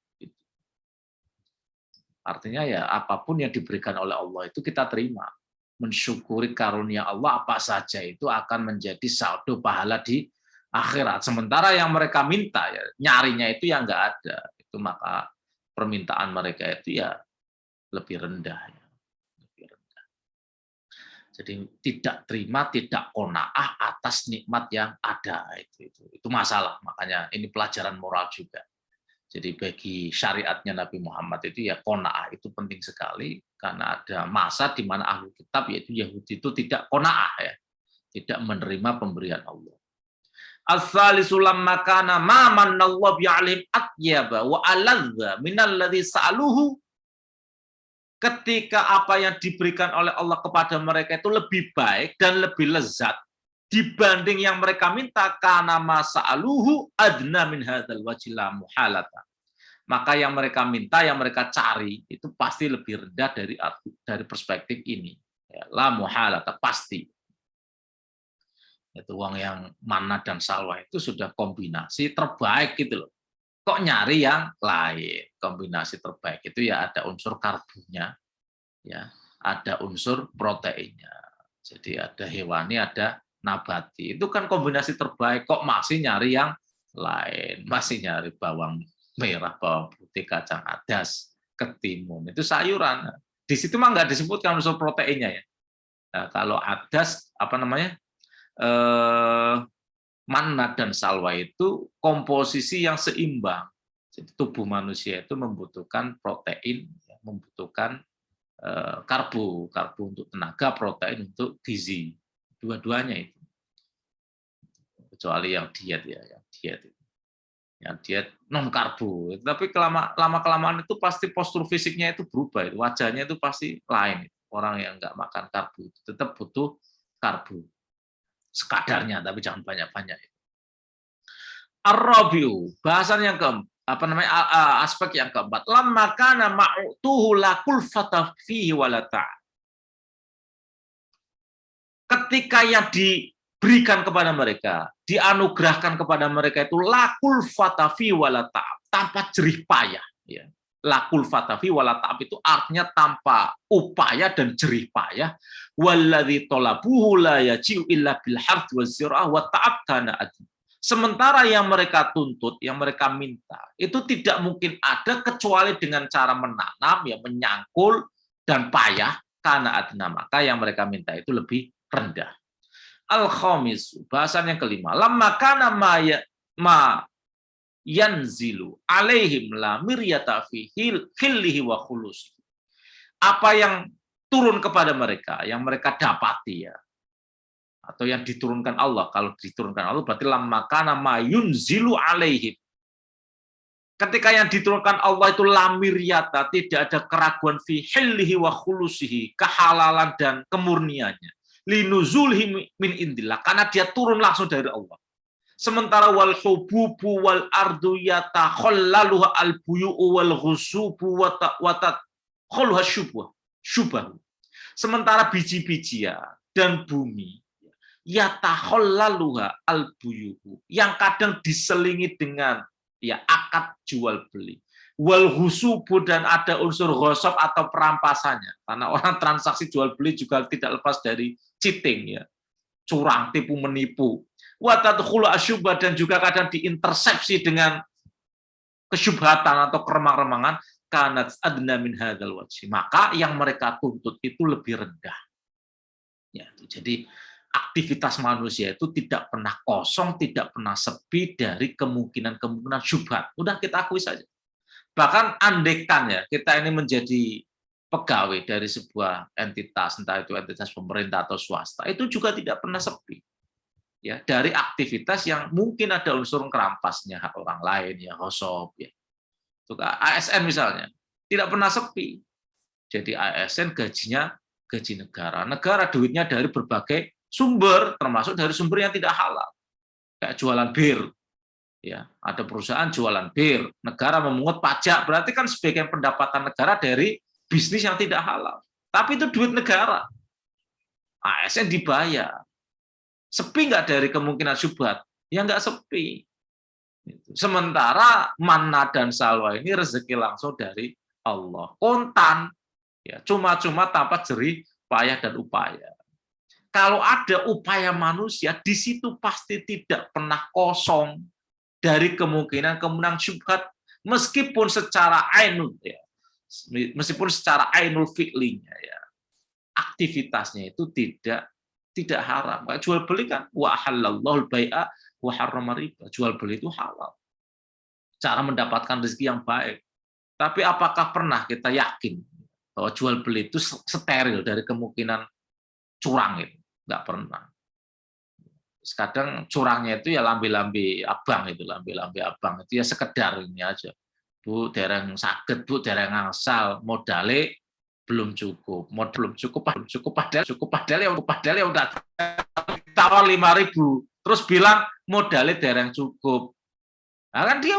Artinya ya apapun yang diberikan oleh Allah itu kita terima. Mensyukuri karunia Allah apa saja itu akan menjadi saldo pahala di akhirat. Sementara yang mereka minta ya nyarinya itu yang nggak ada. Itu maka permintaan mereka itu ya lebih rendah. Jadi tidak terima, tidak qanaah atas nikmat yang ada. Itu masalah. Makanya ini pelajaran moral juga. Jadi bagi syariatnya Nabi Muhammad itu ya qanaah itu penting sekali, karena ada masa di mana ahli kitab yaitu Yahudi itu tidak qanaah ya, tidak menerima pemberian Allah. As-salisu lamma kana ma manallahu bi'alim atyaba wa aladza minal ladzi sa'aluhu. Ketika apa yang diberikan oleh Allah kepada mereka itu lebih baik dan lebih lezat dibanding yang mereka minta, kana ma sa'aluhu adna min hadzal wajhi la muhalata. Maka yang mereka minta, yang mereka cari itu pasti lebih rendah dari perspektif ini. Ya, la muhalata, pasti. Itu uang yang manna dan salwa itu sudah kombinasi terbaik gitu loh. Kok nyari yang lain? Kombinasi terbaik itu ya ada unsur karbonya, ya, ada unsur proteinnya. Jadi ada hewani, ada nabati. Itu kan kombinasi terbaik. Kok masih nyari yang lain? Masih nyari bawang merah, bawang putih, kacang adas, ketimun. Itu sayuran. Di situ mah nggak disebutkan unsur proteinnya ya. Nah, kalau adas manna dan salwa itu komposisi yang seimbang. Jadi tubuh manusia itu membutuhkan protein, membutuhkan karbo untuk tenaga, protein untuk gizi, dua-duanya itu. Kecuali yang diet ya, yang diet non karbo. Tapi lama kelamaan itu pasti postur fisiknya itu berubah, wajahnya itu pasti lain. Orang yang nggak makan karbo itu tetap butuh karbo. Sekadarnya, tapi jangan banyak-banyak. Ar-rabiu, bahasan yang aspek yang keempat. Lamma kana ma'tuhu la kulfata fihi walata. Ketika yang diberikan kepada mereka, dianugerahkan kepada mereka itu la kulfata fihi walata, tanpa jerih payah, ya. La kulfata fihi walata itu artinya tanpa upaya dan jerih payah. Walladzi talabuhu la yaji'u illa bil harth wa zira'ah wa ta'ab kana adna. Sementara yang mereka tuntut, yang mereka minta, itu tidak mungkin ada kecuali dengan cara menanam, ya, menyangkul dan payah, karena adna, maka yang mereka minta itu lebih rendah. Al-khamis, bahasan yang kelima, lamma kana ma yanzilu alaihim la miryata fi hillihi wa khulus. Apa yang turun kepada mereka, yang mereka dapati ya, atau yang diturunkan Allah. Kalau diturunkan Allah berarti lamma kana ma yunzilu alaihim. Ketika yang diturunkan Allah itu lamiryata, tidak ada keraguan fi hillihi wa khulusihi, kehalalan dan kemurniannya. Linuzulhi min indillah, karena dia turun langsung dari Allah. Sementara wal hububu wal ardu yatakhallaluha al buyu'u wal ghusubu wa takhulha syubah. Sementara biji-bijian dan bumi yatakhallaluha al buyu'u, yang kadang diselingi dengan ya akad jual beli, wal ghusubu, dan ada unsur ghosab atau perampasannya. Karena orang transaksi jual beli juga tidak lepas dari cheating, ya, curang, tipu menipu. Wa tadkhulu asyubah, dan juga kadang diintersepsi dengan kesyubhatan atau keremang-remangan, kanat adna min hadzal wajhi, maka yang mereka tuntut itu lebih rendah. Ya, jadi aktivitas manusia itu tidak pernah kosong, tidak pernah sepi dari kemungkinan-kemungkinan syubhat. Udah kita akui saja. Bahkan andekan ya, kita ini menjadi pegawai dari sebuah entitas, entah itu entitas pemerintah atau swasta, itu juga tidak pernah sepi. Ya, dari aktivitas yang mungkin ada unsur kerampasnya hak orang lain, ya, ghosab, ya. ASN misalnya, tidak pernah sepi. Jadi ASN gajinya gaji negara. Negara duitnya dari berbagai sumber, termasuk dari sumber yang tidak halal. Kayak jualan bir. Ya, ada perusahaan jualan bir, negara memungut pajak, berarti kan sebagian pendapatan negara dari bisnis yang tidak halal. Tapi itu duit negara. ASN dibayar. Sepi nggak dari kemungkinan syubhat? Ya nggak sepi. Sementara manna dan salwa ini rezeki langsung dari Allah. Kontan. Ya, cuma-cuma tanpa jerih payah dan upaya. Kalau ada upaya manusia, di situ pasti tidak pernah kosong dari kemungkinan syubhat, meskipun secara ainul, ya, meskipun secara ainul fi'linya, ya, aktivitasnya itu tidak haram. Jual beli kan wa halallahu al-bai'a wa harrama riba. Jual beli itu halal. Cara mendapatkan rezeki yang baik. Tapi apakah pernah kita yakin bahwa jual beli itu steril dari kemungkinan curang itu? Nggak pernah. Kadang curangnya itu ya lambe-lambe abang itu, lambe-lambe abang itu ya sekedar ini aja. Bu, dereng sakit, Bu, dereng angsal, modale belum cukup, belum cukup padahal ya udah tawar 5.000, terus bilang modalnya dereng cukup. Nah, kan dia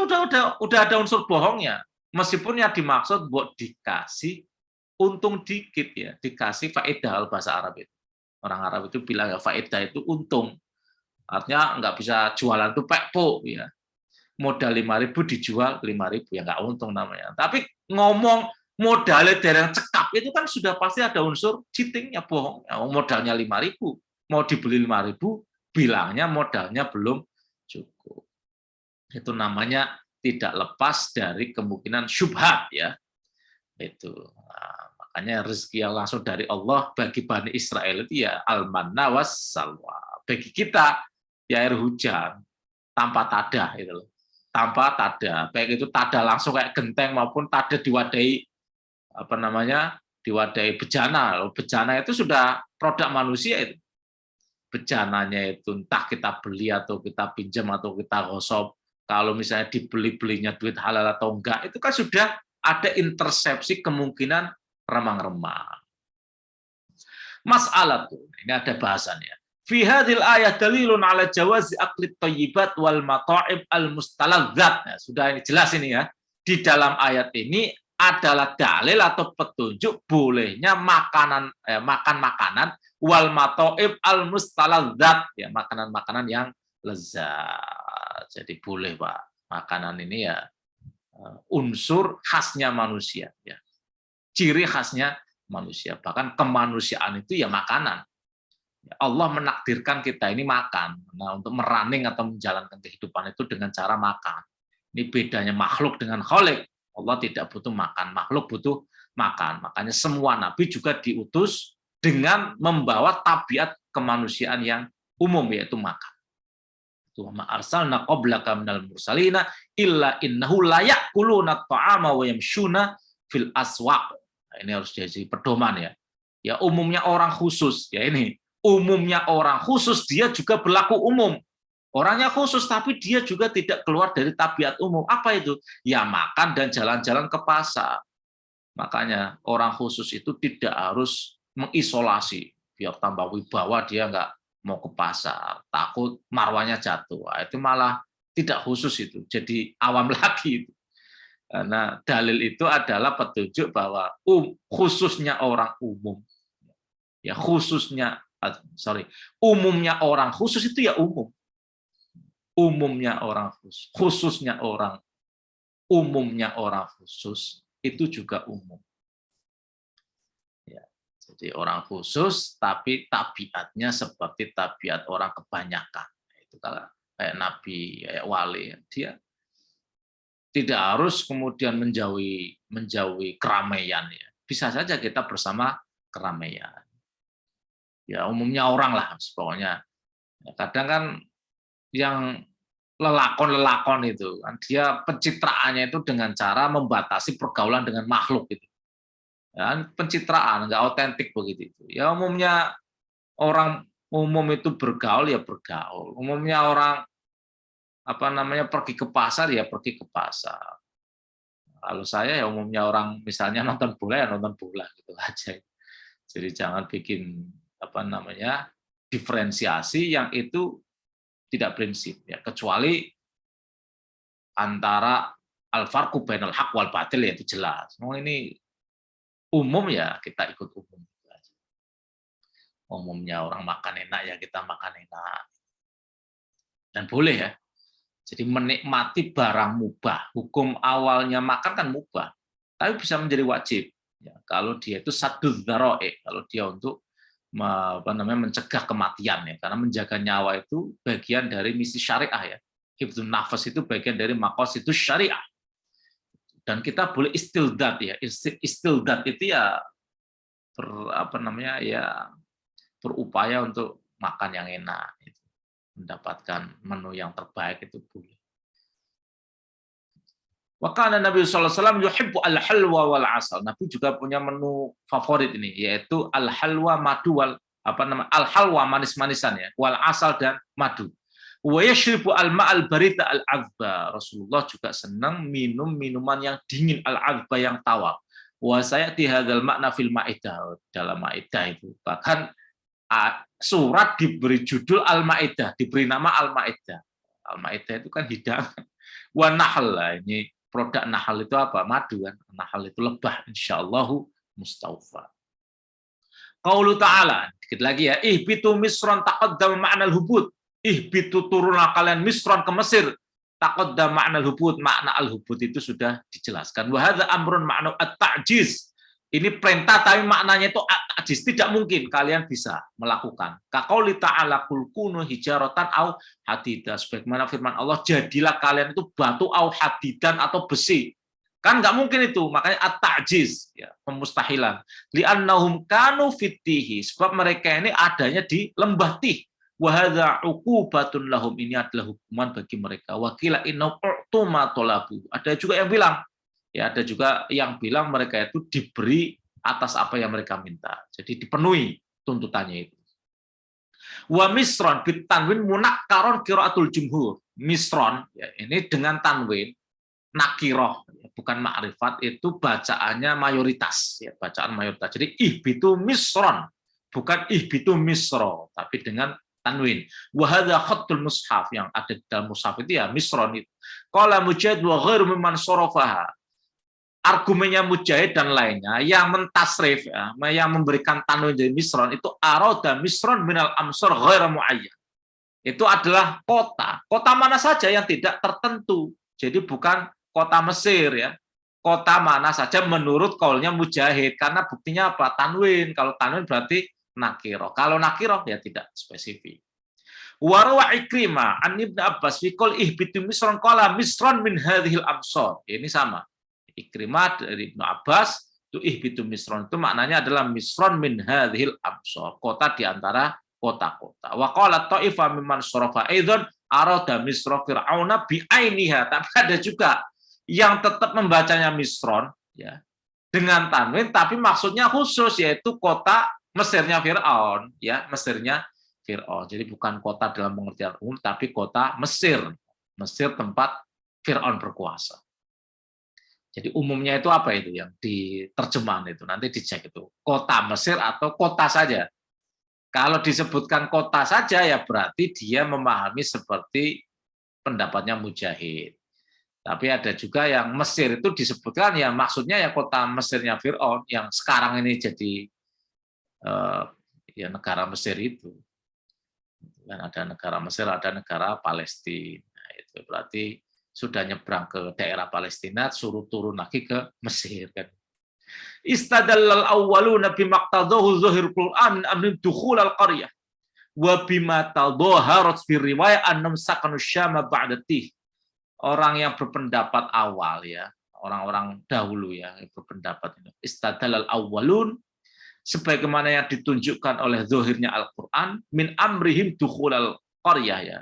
udah ada unsur bohongnya. Meskipun yang dimaksud buat dikasih untung dikit, ya, dikasih faedah, bahasa Arab itu. Orang Arab itu bilang ya faedah itu untung. Artinya nggak bisa jualan tuh pekpo, ya. Modal 5.000 dijual 5.000, ya nggak untung namanya. Tapi ngomong modalnya dereng cekap itu kan sudah pasti ada unsur cheatingnya, bohong. Ya, modalnya 5.000, mau dibeli 5.000, bilangnya modalnya belum cukup. Itu namanya tidak lepas dari kemungkinan syubhat, ya. Itu. Nah, makanya rezeki yang langsung dari Allah bagi Bani Israel itu ya al-manna was-salwa. Bagi kita ya air hujan tanpa tada itu loh. Tanpa tada. Baik itu tada langsung kayak genteng maupun tada diwadahi diwadahi bejana. Bejana itu sudah produk manusia itu. Bejananya itu entah kita beli atau kita pinjam atau kita gosok. Kalau misalnya dibeli-belinya duit halal atau enggak, itu kan sudah ada intersepsi kemungkinan remang-remang. Masalah tuh, ini ada bahasannya. Fi hadhil ayat dalilun ala jawazi akli thayyibat wal mata'ib al mustaladzat. Nah, sudah ini jelas ini ya. Di dalam ayat ini adalah dalil atau petunjuk bolehnya makan makanan wal mata'ib al mustaladzat, ya, makanan-makanan yang lezat. Jadi boleh, Pak. Makanan ini ya unsur khasnya manusia, ya. Ciri khasnya manusia. Bahkan kemanusiaan itu ya makanan. Allah menakdirkan kita ini makan. Nah, untuk merunning atau menjalankan kehidupan itu dengan cara makan. Ini bedanya makhluk dengan khalik. Allah tidak butuh makan, makhluk butuh makan. Makanya semua nabi juga diutus dengan membawa tabiat kemanusiaan yang umum, yaitu makan. Ma arsalna qablaka minal mursalina illa innahu la ya'kuluna at-ta'ama wa yamshuna fil aswaq. Nah, ini harus jadi pedoman, ya. Ya, umumnya orang khusus, ya, ini umumnya orang khusus, dia juga berlaku umum. Orangnya khusus tapi dia juga tidak keluar dari tabiat umum. Apa itu? Ya makan dan jalan-jalan ke pasar. Makanya orang khusus itu tidak harus mengisolasi biar tambah wibawa, dia nggak mau ke pasar, takut marwahnya jatuh. Itu malah tidak khusus, itu jadi awam lagi itu. Karena dalil itu adalah petunjuk bahwa khususnya orang umum, ya umumnya orang khusus itu ya umum, umumnya orang khusus, khususnya orang umumnya orang khusus itu juga umum. Ya, jadi orang khusus tapi tabiatnya seperti tabiat orang kebanyakan. Itu kalau kayak nabi, kayak wali, dia tidak harus kemudian menjauhi keramaian ya. Bisa saja kita bersama keramaian. Ya umumnya orang lah pokoknya. Ya, kadang kan yang lelakon-lelakon itu kan dia pencitraannya itu dengan cara membatasi pergaulan dengan makhluk itu. Ya, pencitraan nggak otentik begitu itu. Ya umumnya orang umum itu bergaul ya bergaul. Umumnya orang pergi ke pasar ya pergi ke pasar. Kalau saya ya umumnya orang misalnya nonton bola ya nonton bola gitu aja. Jadi jangan bikin diferensiasi yang itu tidak prinsip ya, kecuali antara al-farqu bainal haq wal batil ya itu jelas. Ini umum ya kita ikut umum. Umumnya orang makan enak ya kita makan enak. Dan boleh ya. Jadi menikmati barang mubah. Hukum awalnya makan kan mubah, tapi bisa menjadi wajib. Ya, kalau dia itu sadud dzara'i, kalau dia untuk mencegah kematian ya, karena menjaga nyawa itu bagian dari misi syariah ya. Hifdzun nafas itu bagian dari maqasidus syariah. Dan kita boleh istildat ya. Istildat itu ya berupaya untuk makan yang enak, mendapatkan menu yang terbaik itu boleh. Wa kana Nabi sallallahu alaihi wasallam yuhibbu al-halwa wal asal. Nabi juga punya menu favorit ini, yaitu al-halwa madu wal al-halwa manis-manisan ya, wal asal dan madu. Wa yashribu al-ma'al barita al-'azba. Rasulullah juga senang minum minuman yang dingin al-'azba yang tawar. Wa sayati hadzal makna fil Maidah. Dalam Maidah itu bahkan surat diberi judul Al-Maidah, diberi nama Al-Maidah. Al-Maidah itu kan hidangan. Wa nahl, ini produk nahal itu apa? Madu kan. Nahal itu lebah, insyaallahu mustaufa. Qaulu ta'ala, dikit lagi ya, ihbitu misran taqaddama ma'nal hubud. Ihbitu turunlah kalian misran ke Mesir. Taqaddama ma'nal hubud, makna al-hubud itu sudah dijelaskan. Wa hadza amrun ma'na at-ta'jiz. Ini perintah tapi maknanya itu at-ta'jiz, tidak mungkin kalian bisa melakukan. Kaqauli ta'ala qul kunu hijaratan au hadidah. Sebagaimana firman Allah, jadilah kalian itu batu au hadidan atau besi. Kan nggak mungkin itu, makanya at-ta'jiz, ya, pemustahilan. Li'annahum kanu fitihi, sebab mereka ini adanya di lembah Tih. Wa hadza uqubatun lahum, ini adalah hukuman bagi mereka. Wa qila inna u'tuma talabu. Ada juga yang bilang, ya ada juga yang bilang mereka itu diberi atas apa yang mereka minta. Jadi dipenuhi tuntutannya itu. Wa misron bit tanwin munakkaron qiraatul jumhur. Misron ya, ini dengan tanwin nakiroh, bukan ma'rifat, itu bacaannya mayoritas ya, bacaan mayoritas. Jadi ihbitu misron, bukan ihbitu misro, tapi dengan tanwin. Wa hadza khattul mushaf, yang ada di dalam mushaf itu ya misron itu. Qala Mujahid wa ghairu mimman sarafaha. Argumennya Mujahid dan lainnya yang mentasrif ya, yang memberikan tanwin jadi misron itu arada misron minal amsar ghairu muayyan. Itu adalah kota. Kota mana saja yang tidak tertentu. Jadi bukan kota Mesir ya. Kota mana saja menurut kaulnya Mujahid, karena buktinya apa? Tanwin. Kalau tanwin berarti nakiro. Kalau nakiro ya tidak spesifik. Warwa Ikrimah an Ibnu Abbas fi qol ihbitu misron qala misron min hadhil amsar. Ini sama. Ikrimah dari Ibnu Abbas itu ihbitu misron itu maknanya adalah misron min hadhil amsar, kota di antara kota-kota. Wa qala ta'ifa mimman sarafa aidan arada misra fir'auna bi ainiha. Tapi ada juga yang tetap membacanya misron ya dengan tanwin tapi maksudnya khusus, yaitu kota Mesirnya Firaun ya, Mesirnya Firaun. Jadi bukan kota dalam pengertian umum tapi kota Mesir. Mesir tempat Firaun berkuasa. Jadi umumnya itu apa itu yang diterjemahan itu nanti dicek itu kota Mesir atau kota saja. Kalau disebutkan kota saja ya berarti dia memahami seperti pendapatnya Mujahid. Tapi ada juga yang Mesir itu disebutkan ya maksudnya ya kota Mesirnya Fir'aun yang sekarang ini jadi ya negara Mesir itu. Dan ada negara Mesir, ada negara Palestina. Nah, itu berarti sudah nyebrang ke daerah Palestina, suruh turun lagi ke Mesir kan. Istadallal awwaluna bimaqtadahu zahir Qur'an min amrin dukhul al-qaryah wa bima tadhaharat fi riwayat annam sakanu syama ba'datih. Orang yang berpendapat awal ya, orang-orang dahulu ya yang berpendapat itu. Istadallal awwalun sebagaimana yang ditunjukkan oleh zahirnya Al-Qur'an min amrihim dukhul al-qaryah ya.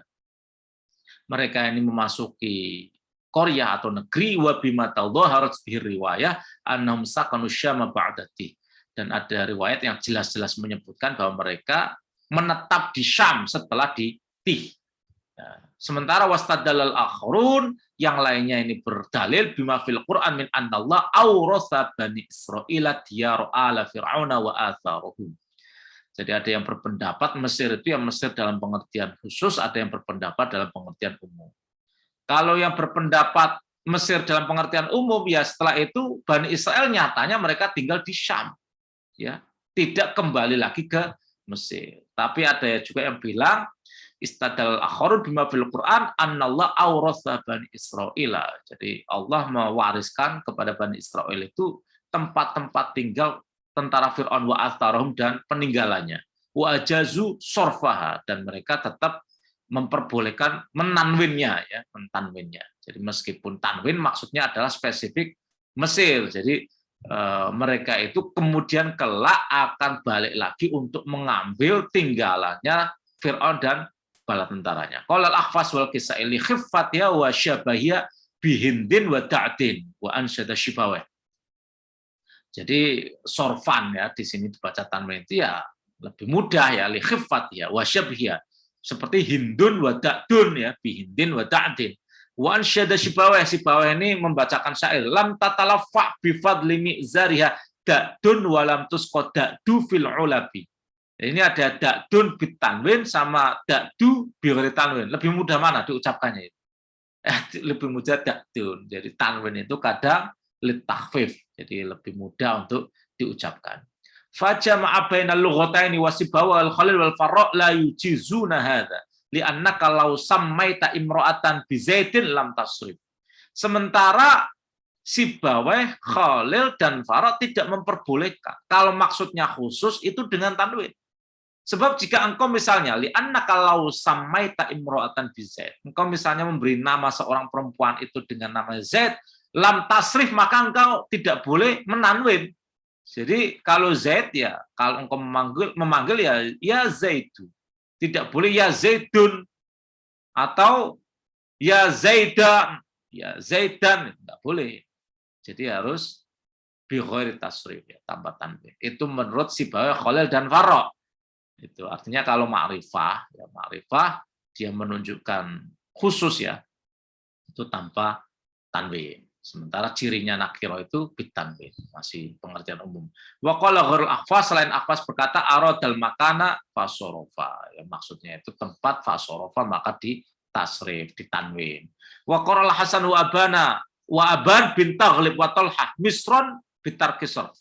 Mereka ini memasuki Korea atau negeri wa bima tadhaharat bihi riwayah annahum sakanu syama ba'dati, dan ada riwayat yang jelas-jelas menyebutkan bahwa mereka menetap di Syam setelah di Tih. Sementara wastadallal akharun, yang lainnya ini berdalil bima fil Qur'an min annallah awratha bani Israila diyar ala fir'auna wa atharuhum. Jadi ada yang berpendapat Mesir itu yang Mesir dalam pengertian khusus, ada yang berpendapat dalam pengertian umum. Kalau yang berpendapat Mesir dalam pengertian umum, ya setelah itu Bani Israel nyatanya mereka tinggal di Syam, ya tidak kembali lagi ke Mesir. Tapi ada juga yang bilang istadal akharun bima fil Qur'an annallah awratha Bani Israil. Jadi Allah mewariskan kepada Bani Israel itu tempat-tempat tinggal tentara Fir'aun wa atharahum dan peninggalannya. Wa ajazu sorfaha, dan mereka tetap memperbolehkan menanwinnya ya, mentanwinnya. Jadi meskipun tanwin maksudnya adalah spesifik Mesir. Jadi mereka itu kemudian kelak akan balik lagi untuk mengambil tinggalannya Fir'aun dan bala tentaranya. Qala al-Akhfas wal Kisaili khiffatiha wa syabahiyya bihindin wa ta'din wa ansyada syibaweh. Jadi sorfan ya di sini dibaca tanwin itu ya lebih mudah ya, li khiffat ya wa syabhiya, seperti hindun wa da'dun ya, bihindin wa da'din. Wa ansyada syibaweh, syibaweh ini membacakan syair lam tatalaffa bi fadli mi'zariha da'dun wa lam tusqa da'du fil ulabi. Ini ada da'dun bit tanwin sama da'du bi ghairi tanwin. Lebih mudah mana diucapkannya itu? Lebih mudah da'dun. Jadi tanwin itu kadang litakhfif, jadi lebih mudah untuk diucapkan. Fajama'a bainal lughataini wasibawa al-Khalil wal Farra la yujizuna hadza li'annaka law sammaita imra'atan bi Zaidin lam tasrif. Sementara Sibawayh, Khalil dan Farra tidak memperbolehkan kalau maksudnya khusus itu dengan tanwin. Sebab jika engkau misalnya li'annaka law sammaita imra'atan bi Zaid, engkau misalnya memberi nama seorang perempuan itu dengan nama Zaid, lam tasrif, maka engkau tidak boleh menanwin. Jadi kalau Zaid ya, kalau engkau memanggil ya Zaidu. Tidak boleh ya Zaidun atau ya Zaidan, ya Zaidan, enggak boleh. Jadi harus bi ghairi tasrif ya, tanpa tanwin. Itu menurut Sibawayh, Khalil dan Farra. Itu artinya kalau ma'rifah, ya ma'rifah dia menunjukkan khusus ya, itu tanpa tanwin. Sementara cirinya nakiro itu bitanwin, masih pengertian umum. Wa qala ghairul Akhfas, selain Akhfas berkata aradal makana fasorofa. Ya, maksudnya itu tempat fasorofa maka di tasrif, ditanwin. Wa qala Hasan wa Abana wa Aban bin Taghlib wa Talhah misron bitarki sarf.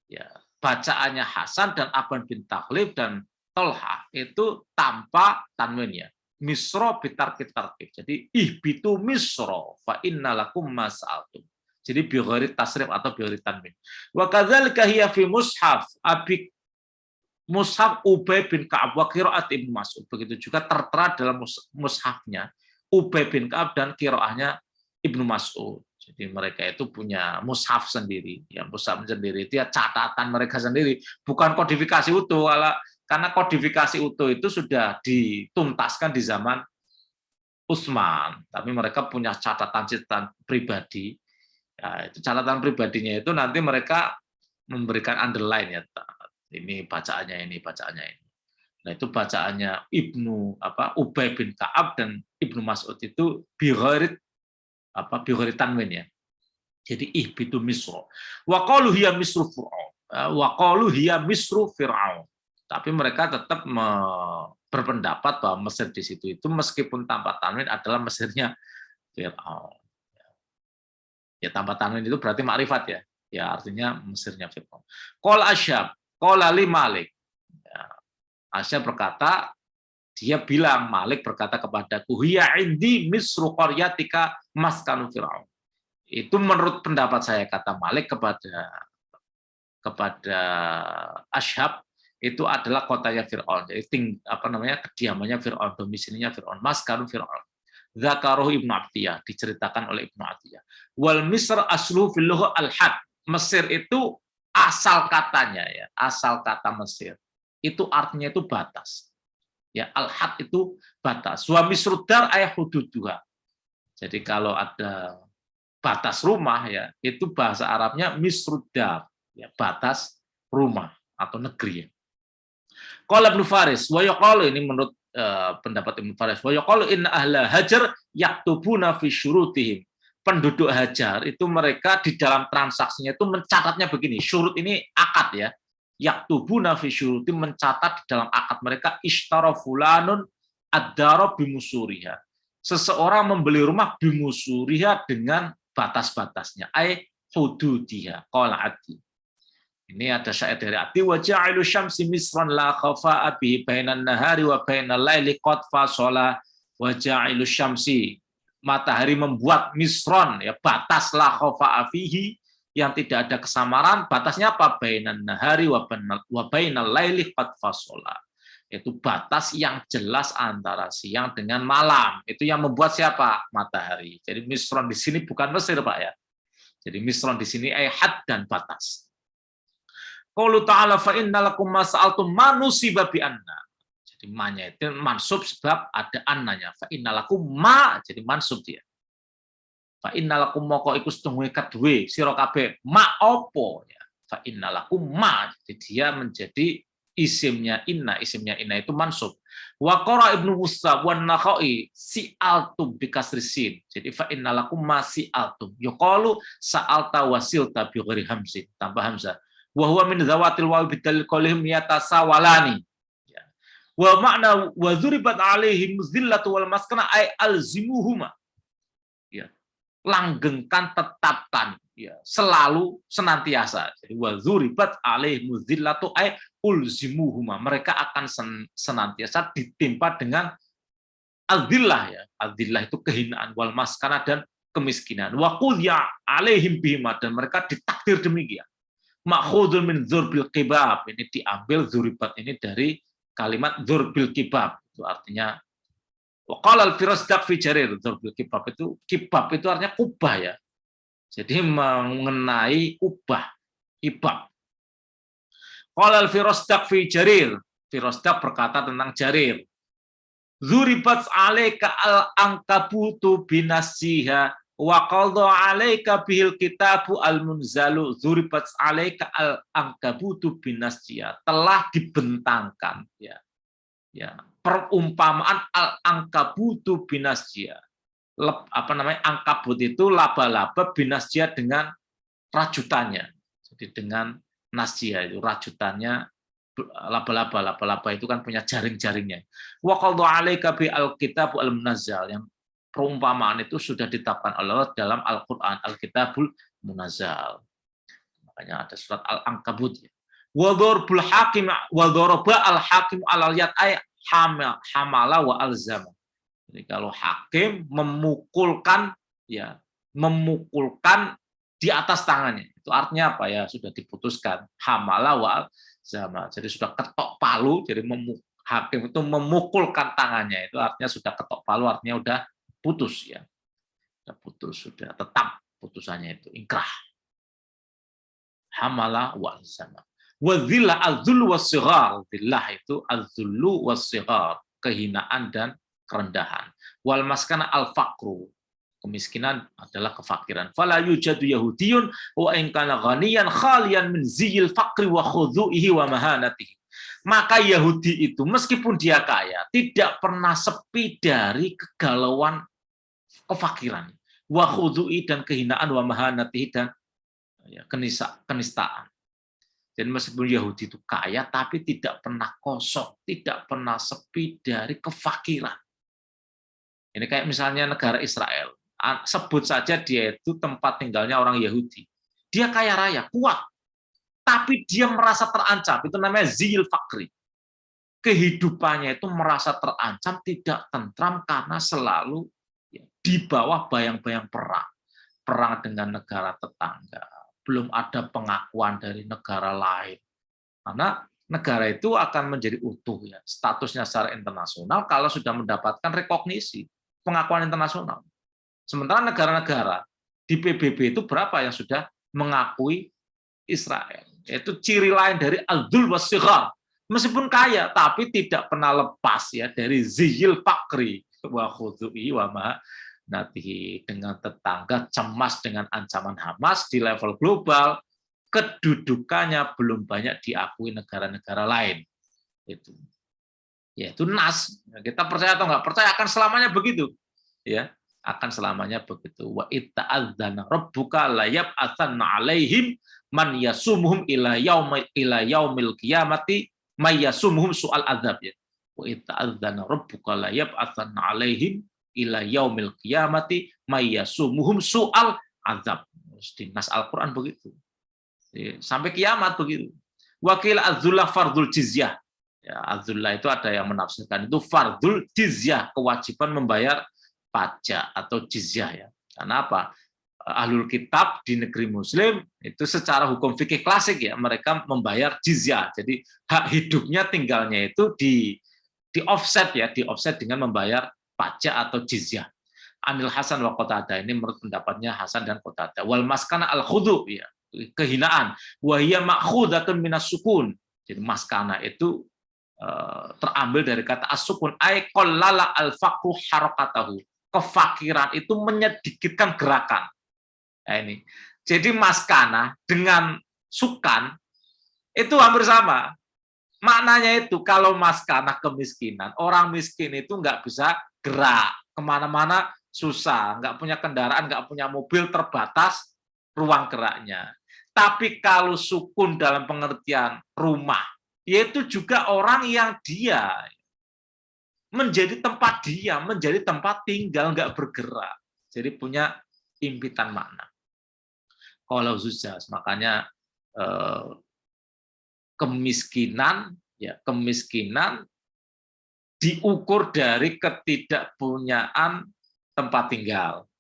Ya, bacaannya Hasan dan Aban bin Taghlib dan Talhah itu tanpa tanwinnya. Misro bitarkit tarkib. Jadi ihbitu misro fa innalakum mas'altum. Jadi bi ghairi tasrif atau bi ghairi tanwin. Wa kadzalika hiya fi mushaf abi mushaf Ubay bin Ka'ab wa qiraat Ibnu Mas'ud. Begitu juga tertera dalam mushafnya Ubay bin Ka'ab dan qiraahnya Ibnu Mas'ud. Jadi mereka itu punya mushaf sendiri. Ya, mushaf sendiri itu ya catatan mereka sendiri, bukan kodifikasi utuh. Karena kodifikasi utuh itu sudah dituntaskan di zaman Utsman, tapi mereka punya catatan-catatan pribadi. Ya, itu catatan pribadinya itu nanti mereka memberikan underline ya. Ini bacaannya ini, bacaannya ini. Nah, itu bacaannya Ubay bin Ka'ab dan Ibnu Mas'ud itu bi ghairi tanwin ya. Jadi ihbitu misro. Wa qalu hiya misru fir'aun. Wa qalu hiya misru fir'aun. Tapi mereka tetap berpendapat bahwa Mesir di situ itu meskipun tanpa tanwin adalah Mesirnya Fir'aun. Ya tanpa tanwin itu berarti makrifat ya. Ya artinya Mesirnya Fir'aun. Qala Asyab, qala li Malik. Ya, Asyab berkata Dia bilang, Malik berkata kepadaku, hiya indi misru qaryatika maskanu Fir'aun. Itu menurut pendapat saya, kata Malik kepada Ashhab, itu adalah kotanya Fir'aun. Jadi kediamannya Fir'aun, domisilinya Fir'aun, maskanu Fir'aun. Zakaruh Ibnu Atiyah, diceritakan oleh Ibnu Atiyah. Wal Misr asluhu fil lugha al-had. Mesir itu asal katanya, ya, asal kata Mesir. Itu artinya itu batas. Ya, al-had itu batas. Wa misrudar ay hududuha. Jadi kalau ada batas rumah, ya, itu bahasa Arabnya misrudar, ya, batas rumah atau negeri. Qala Ibnu Faris, wa yaqalu, ini menurut pendapat Ibnu Faris, wa yaqalu inna ahla Hajar yaktubuna fi syurutihim. Penduduk Hajar itu mereka di dalam transaksinya itu mencatatnya begini. Syurut ini akad, ya. Yaktubuna fi syuruti, mencatat di dalam akad mereka, ishtara fulanun ad-dara bimusuriha. Seseorang membeli rumah bimusuriha dengan batas-batasnya, ai hududiha, qala Adi. Ini ada syair dari Adi, wa ja'ilu syamsi misran la khafa'a bihi bainan nahari wa bainal laili qad fasala. Wa ja'ilu syamsi, matahari membuat misron, ya, batas la khafa'a fihi, yang tidak ada kesamaran. Batasnya apa? Bainan nahari wa bainal laili qad fasala. Itu batas yang jelas antara siang dengan malam. Itu yang membuat siapa? Matahari. Jadi misron di sini bukan Mesir, Pak, ya. Jadi misron di sini had dan batas. Qaulu ta'ala fa innalakum ma sa'altum manusiba bi anna. Jadi ma-nya itu mansub sebab ada annanya. Fa innalakum ma, jadi mansub dia. Fa innalakum moko iku sedungue kadue sira kabeh ma opo, ya. Fa innalakum ma, jadi dia menjadi isimnya inna itu mansub. Wa qara Ibnu Musa wa Nakhai si'altum bi kasri sin. Jadi fa innalakum ma si'altum. Yuqalu sa'alta wasilta bi ghairi hamzin, tambah hamzah. Wa huwa min zawatil wawi bidalil qaulihim yatasawalani. Ya. Wa makna wa dzuribat alaihim zillatu wal maskana ay alzimuhuma. Ya. Langgengkan, tetapkan, ya, selalu, senantiasa. Jadi wa dzuribat alaihim zillatu ay ulzimuhuma. Mereka akan senantiasa ditimpa dengan adzillah, ya. Adzillah itu kehinaan, wal maskana dan kemiskinan. Wa qudya alaihim bihima, dan mereka ditakdir demikian. Ma'khudun min dzurbil kibab, ini diambil dzuribat ini dari kalimat dzurbil kibab, itu artinya waqala al-Firasdak fi Jarir. Dzurbil kibab itu artinya kubah, ya, jadi mengenai kubah, kibab. Qala al-Firasdak fi Jarir, Firasdak berkata tentang Jarir, dzuribat 'alaika al-ankabutu binasiha wa qadha 'alaika bihil kitabu al-munzalu. Dzuribat 'alaika al-ankabutu binasiha, telah dibentangkan, ya, ya, perumpamaan al-ankabutu binasiha. Angkabut itu laba-laba, binasiha dengan rajutannya. Jadi dengan nasjiah itu rajutannya laba-laba itu kan punya jaring-jaringnya. Wa qadha 'alaika bi al-kitabu al-munazzal, yang perumpamaan itu sudah ditetapkan Allah dalam Al-Qur'an, Al-Kitabul Munazzal. Makanya ada surat Al-Ankabut. Wa dzarbul hakim wa dzaraba al-hakim alal yad ay hamala wa alzama. Jadi kalau hakim memukulkan, ya, memukulkan di atas tangannya. Itu artinya apa, ya, sudah diputuskan. Hamala wa alzama. Jadi sudah ketok palu, jadi hakim itu memukulkan tangannya. Itu artinya sudah ketok palu, artinya udah putus, ya. Sudah putus, sudah tetap putusannya itu inkrah. Hamala wa alzama. Wa dzilla al-dzullu was-shighar. Dzillah itu al-dzullu was-shighar, kehinaan dan kerendahan. Wal maskana al-faqru, kemiskinan adalah kefakiran. Fala yujadu yahudiyun wa in kana ghaniyan khaliyan min ziyil faqri wa khudu'ihi wa mahanatihi. Maka Yahudi itu meskipun dia kaya tidak pernah sepi dari kegalauan kefakiran, wa khudu'i dan kehinaan, wa mahanatihi dan, ya, kenistaan. Dan meskipun Yahudi itu kaya tapi tidak pernah kosong, tidak pernah sepi dari kefakiran. Ini kayak misalnya negara Israel. Sebut saja dia itu tempat tinggalnya orang Yahudi. Dia kaya raya, kuat. Tapi dia merasa terancam. Itu namanya zil fakri. kehidupannya itu merasa terancam, tidak tentram karena selalu di bawah bayang-bayang perang. Perang dengan negara tetangga. Belum ada pengakuan dari negara lain. Karena negara itu akan menjadi utuh ya, statusnya secara internasional kalau sudah mendapatkan rekognisi, pengakuan internasional. Sementara negara-negara di PBB itu berapa yang sudah mengakui Israel? Itu ciri lain dari al-dhul was-sighar. Meskipun kaya, tapi tidak pernah lepas ya dari ziyil fakri wa khudu'i wa ma natihi, dengan tetangga, cemas dengan ancaman Hamas di level global, kedudukannya belum banyak diakui negara-negara lain. Itu nas. Kita percaya atau nggak percaya akan selamanya begitu, ya, akan selamanya begitu. Wa itta'adzana rabbuka la yab'atsanna 'alaihim man yasumuhum ila yaumil qiyamati may yasumuhum su'al adzab, ya. Wa itta'adzana rabbuka la yab'atsanna 'alaihim ila yaumil qiyamati may yasumuhum su'al adzab. Di nas Al-Qur'an begitu. Sampai kiamat begitu. Wakil adzullah fardul jizyah. Ya, adzullah itu ada yang menafsirkan itu fardul jizyah, kewajiban membayar pajak atau jizyah, ya. Karena apa? Ahlul kitab di negeri muslim itu secara hukum fikih klasik ya, mereka membayar jizyah. Jadi hak hidupnya tinggalnya itu di offset ya, di offset dengan membayar pajak atau jizyah. Anil Hasan wa Qatadah, ini menurut pendapatnya Hasan dan Qatadah. Wal maskana al khudu, ya, kehinaan. Wa hiya ma'khudatun minas sukun. Jadi maskana itu terambil dari kata as-sukun, ay qallala al-faqru harakatahu. Kefakiran itu menyedikitkan gerakan. Nah, ini. Jadi maskana dengan sukan itu hampir sama. Maknanya itu kalau maskana kemiskinan, orang miskin itu nggak bisa gerak kemana-mana, susah, nggak punya kendaraan, nggak punya mobil, terbatas ruang geraknya. Tapi kalau sukun dalam pengertian rumah, yaitu juga orang yang dia menjadi tempat dia, menjadi tempat tinggal, nggak bergerak. Jadi punya impitan makna. Kalau zujaz, makanya kemiskinan, ya, kemiskinan diukur dari ketidakpunyaan tempat tinggal.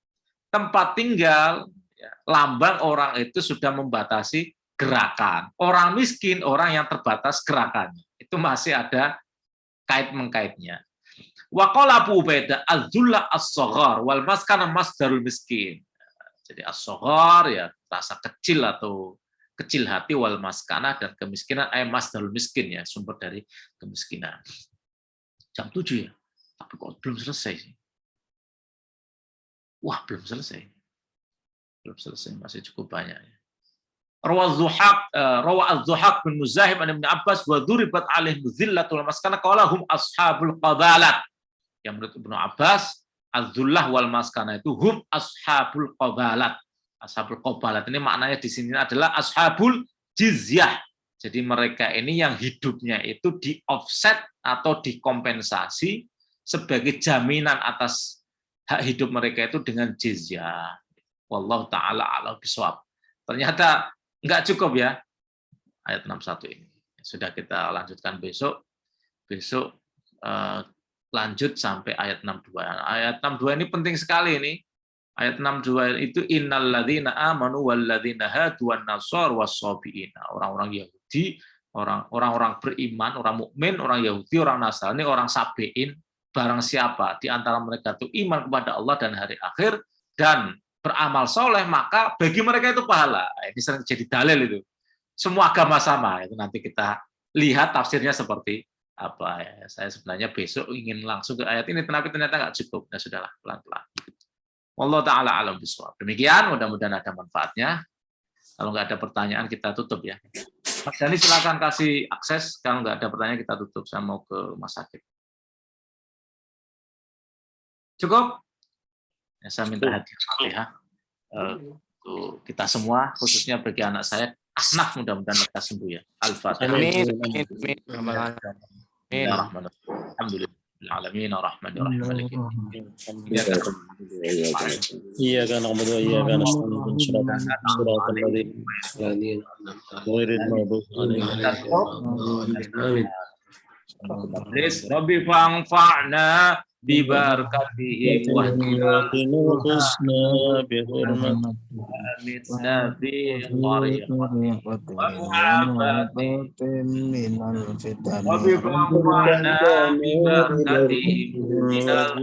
Tempat tinggal, ya, lambang orang itu sudah membatasi gerakan. Orang miskin, orang yang terbatas gerakannya. Itu masih ada kait-mengkaitnya. Wa qala Abu Ubaidah az-zulla as-saghar wal maskana masdarul miskin. Jadi as-saghar ya rasa kecil atau kecil hati, wal maskana dan kemiskinan ay masdarul miskin, ya, sumber dari kemiskinan. Jam 7 ya. Tapi kok belum selesai sih? Wah, belum selesai. Belum selesai, masih cukup banyak, ya. Rawa az-Zuhaq bin Muzahib an Ibnu Abbas wa duribat alaihim dhillatul maskana qala hum ashabul qabalat. Yang menurut Ibnu Abbas, az-zullah wal maskana itu hum ashabul qabalat. Ashabul qabalat ini maknanya di sini adalah ashabul jizyah. Jadi mereka ini yang hidupnya itu di offset atau dikompensasi sebagai jaminan atas hak hidup mereka itu dengan jizyah. Wallahu taala a'lam bishawab. Ternyata enggak cukup ya ayat 61 ini. Sudah kita lanjutkan besok. Besok lanjut sampai ayat 62. Ayat 62 ini penting sekali ini. Ayat 62 itu innalladzina amanu walladzina hadu wan nasar was-sabiina. Orang-orang Yahudi, orang-orang beriman, orang mukmin, orang Yahudi, orang Nasrani, orang Sabiin, barang siapa di antara mereka itu iman kepada Allah dan hari akhir dan beramal soleh, maka bagi mereka itu pahala. Ini sering jadi dalil itu. Semua agama sama. Itu nanti kita lihat tafsirnya seperti apa, ya. Saya sebenarnya besok ingin langsung ke ayat ini, tapi ternyata nggak cukup. Ya sudahlah, pelan-pelan. Wallahu ta'ala alam bishawab. Demikian, mudah-mudahan ada manfaatnya. Kalau nggak ada pertanyaan, kita tutup ya. Mas Dhani silakan kasih akses. Kalau nggak ada pertanyaan, kita tutup. Saya mau ke Mas Sakit. Cukup? Ya, saya minta hadiah untuk kita semua, khususnya bagi anak saya, Asnaf, mudah-mudahan mereka sembuh ya. Al-Fatihah. Alhamdulillah. العالمين الرحمن الرحيم مالك يوم الدين إياك نعبد وإياك نستعين صراط الذين غير المغضوب عليهم Rabbi fa'anfa'na bibarakatihi wahdina amitna bi tariqati wa mu'afati Rabbi fa'anfa'na bibarakatihi minal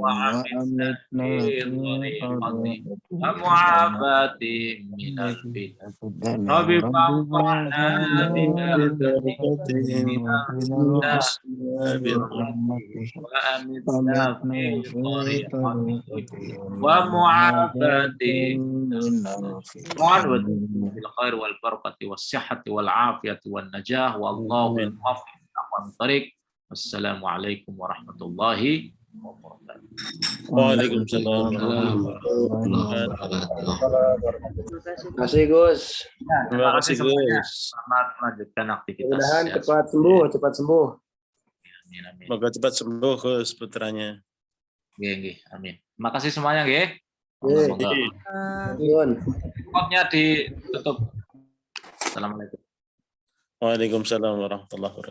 wa amitna bi tariqati wa mu'afati minal fitan Rabbi fa'anfa'na bibarakatihi minal وأمتنا في طريقته ومعافاته بالخير والبركة والصحة والعافية والنجاح والله الموفق والطريق والسلام عليكم ورحمة الله وبركاته. Waalaikumsalam. Terima kasih Gus. Terima kasih semuanya. Selamat melanjutkan aktivitas. Mudah-mudahan cepat sembuh. Amin, amin. Semoga cepat sembuh Gus putranya. Nggih, amin. Terima kasih semuanya nggih. Monggo ditutup. Assalamualaikum. Waalaikumsalam warahmatullahi wabarakatuh.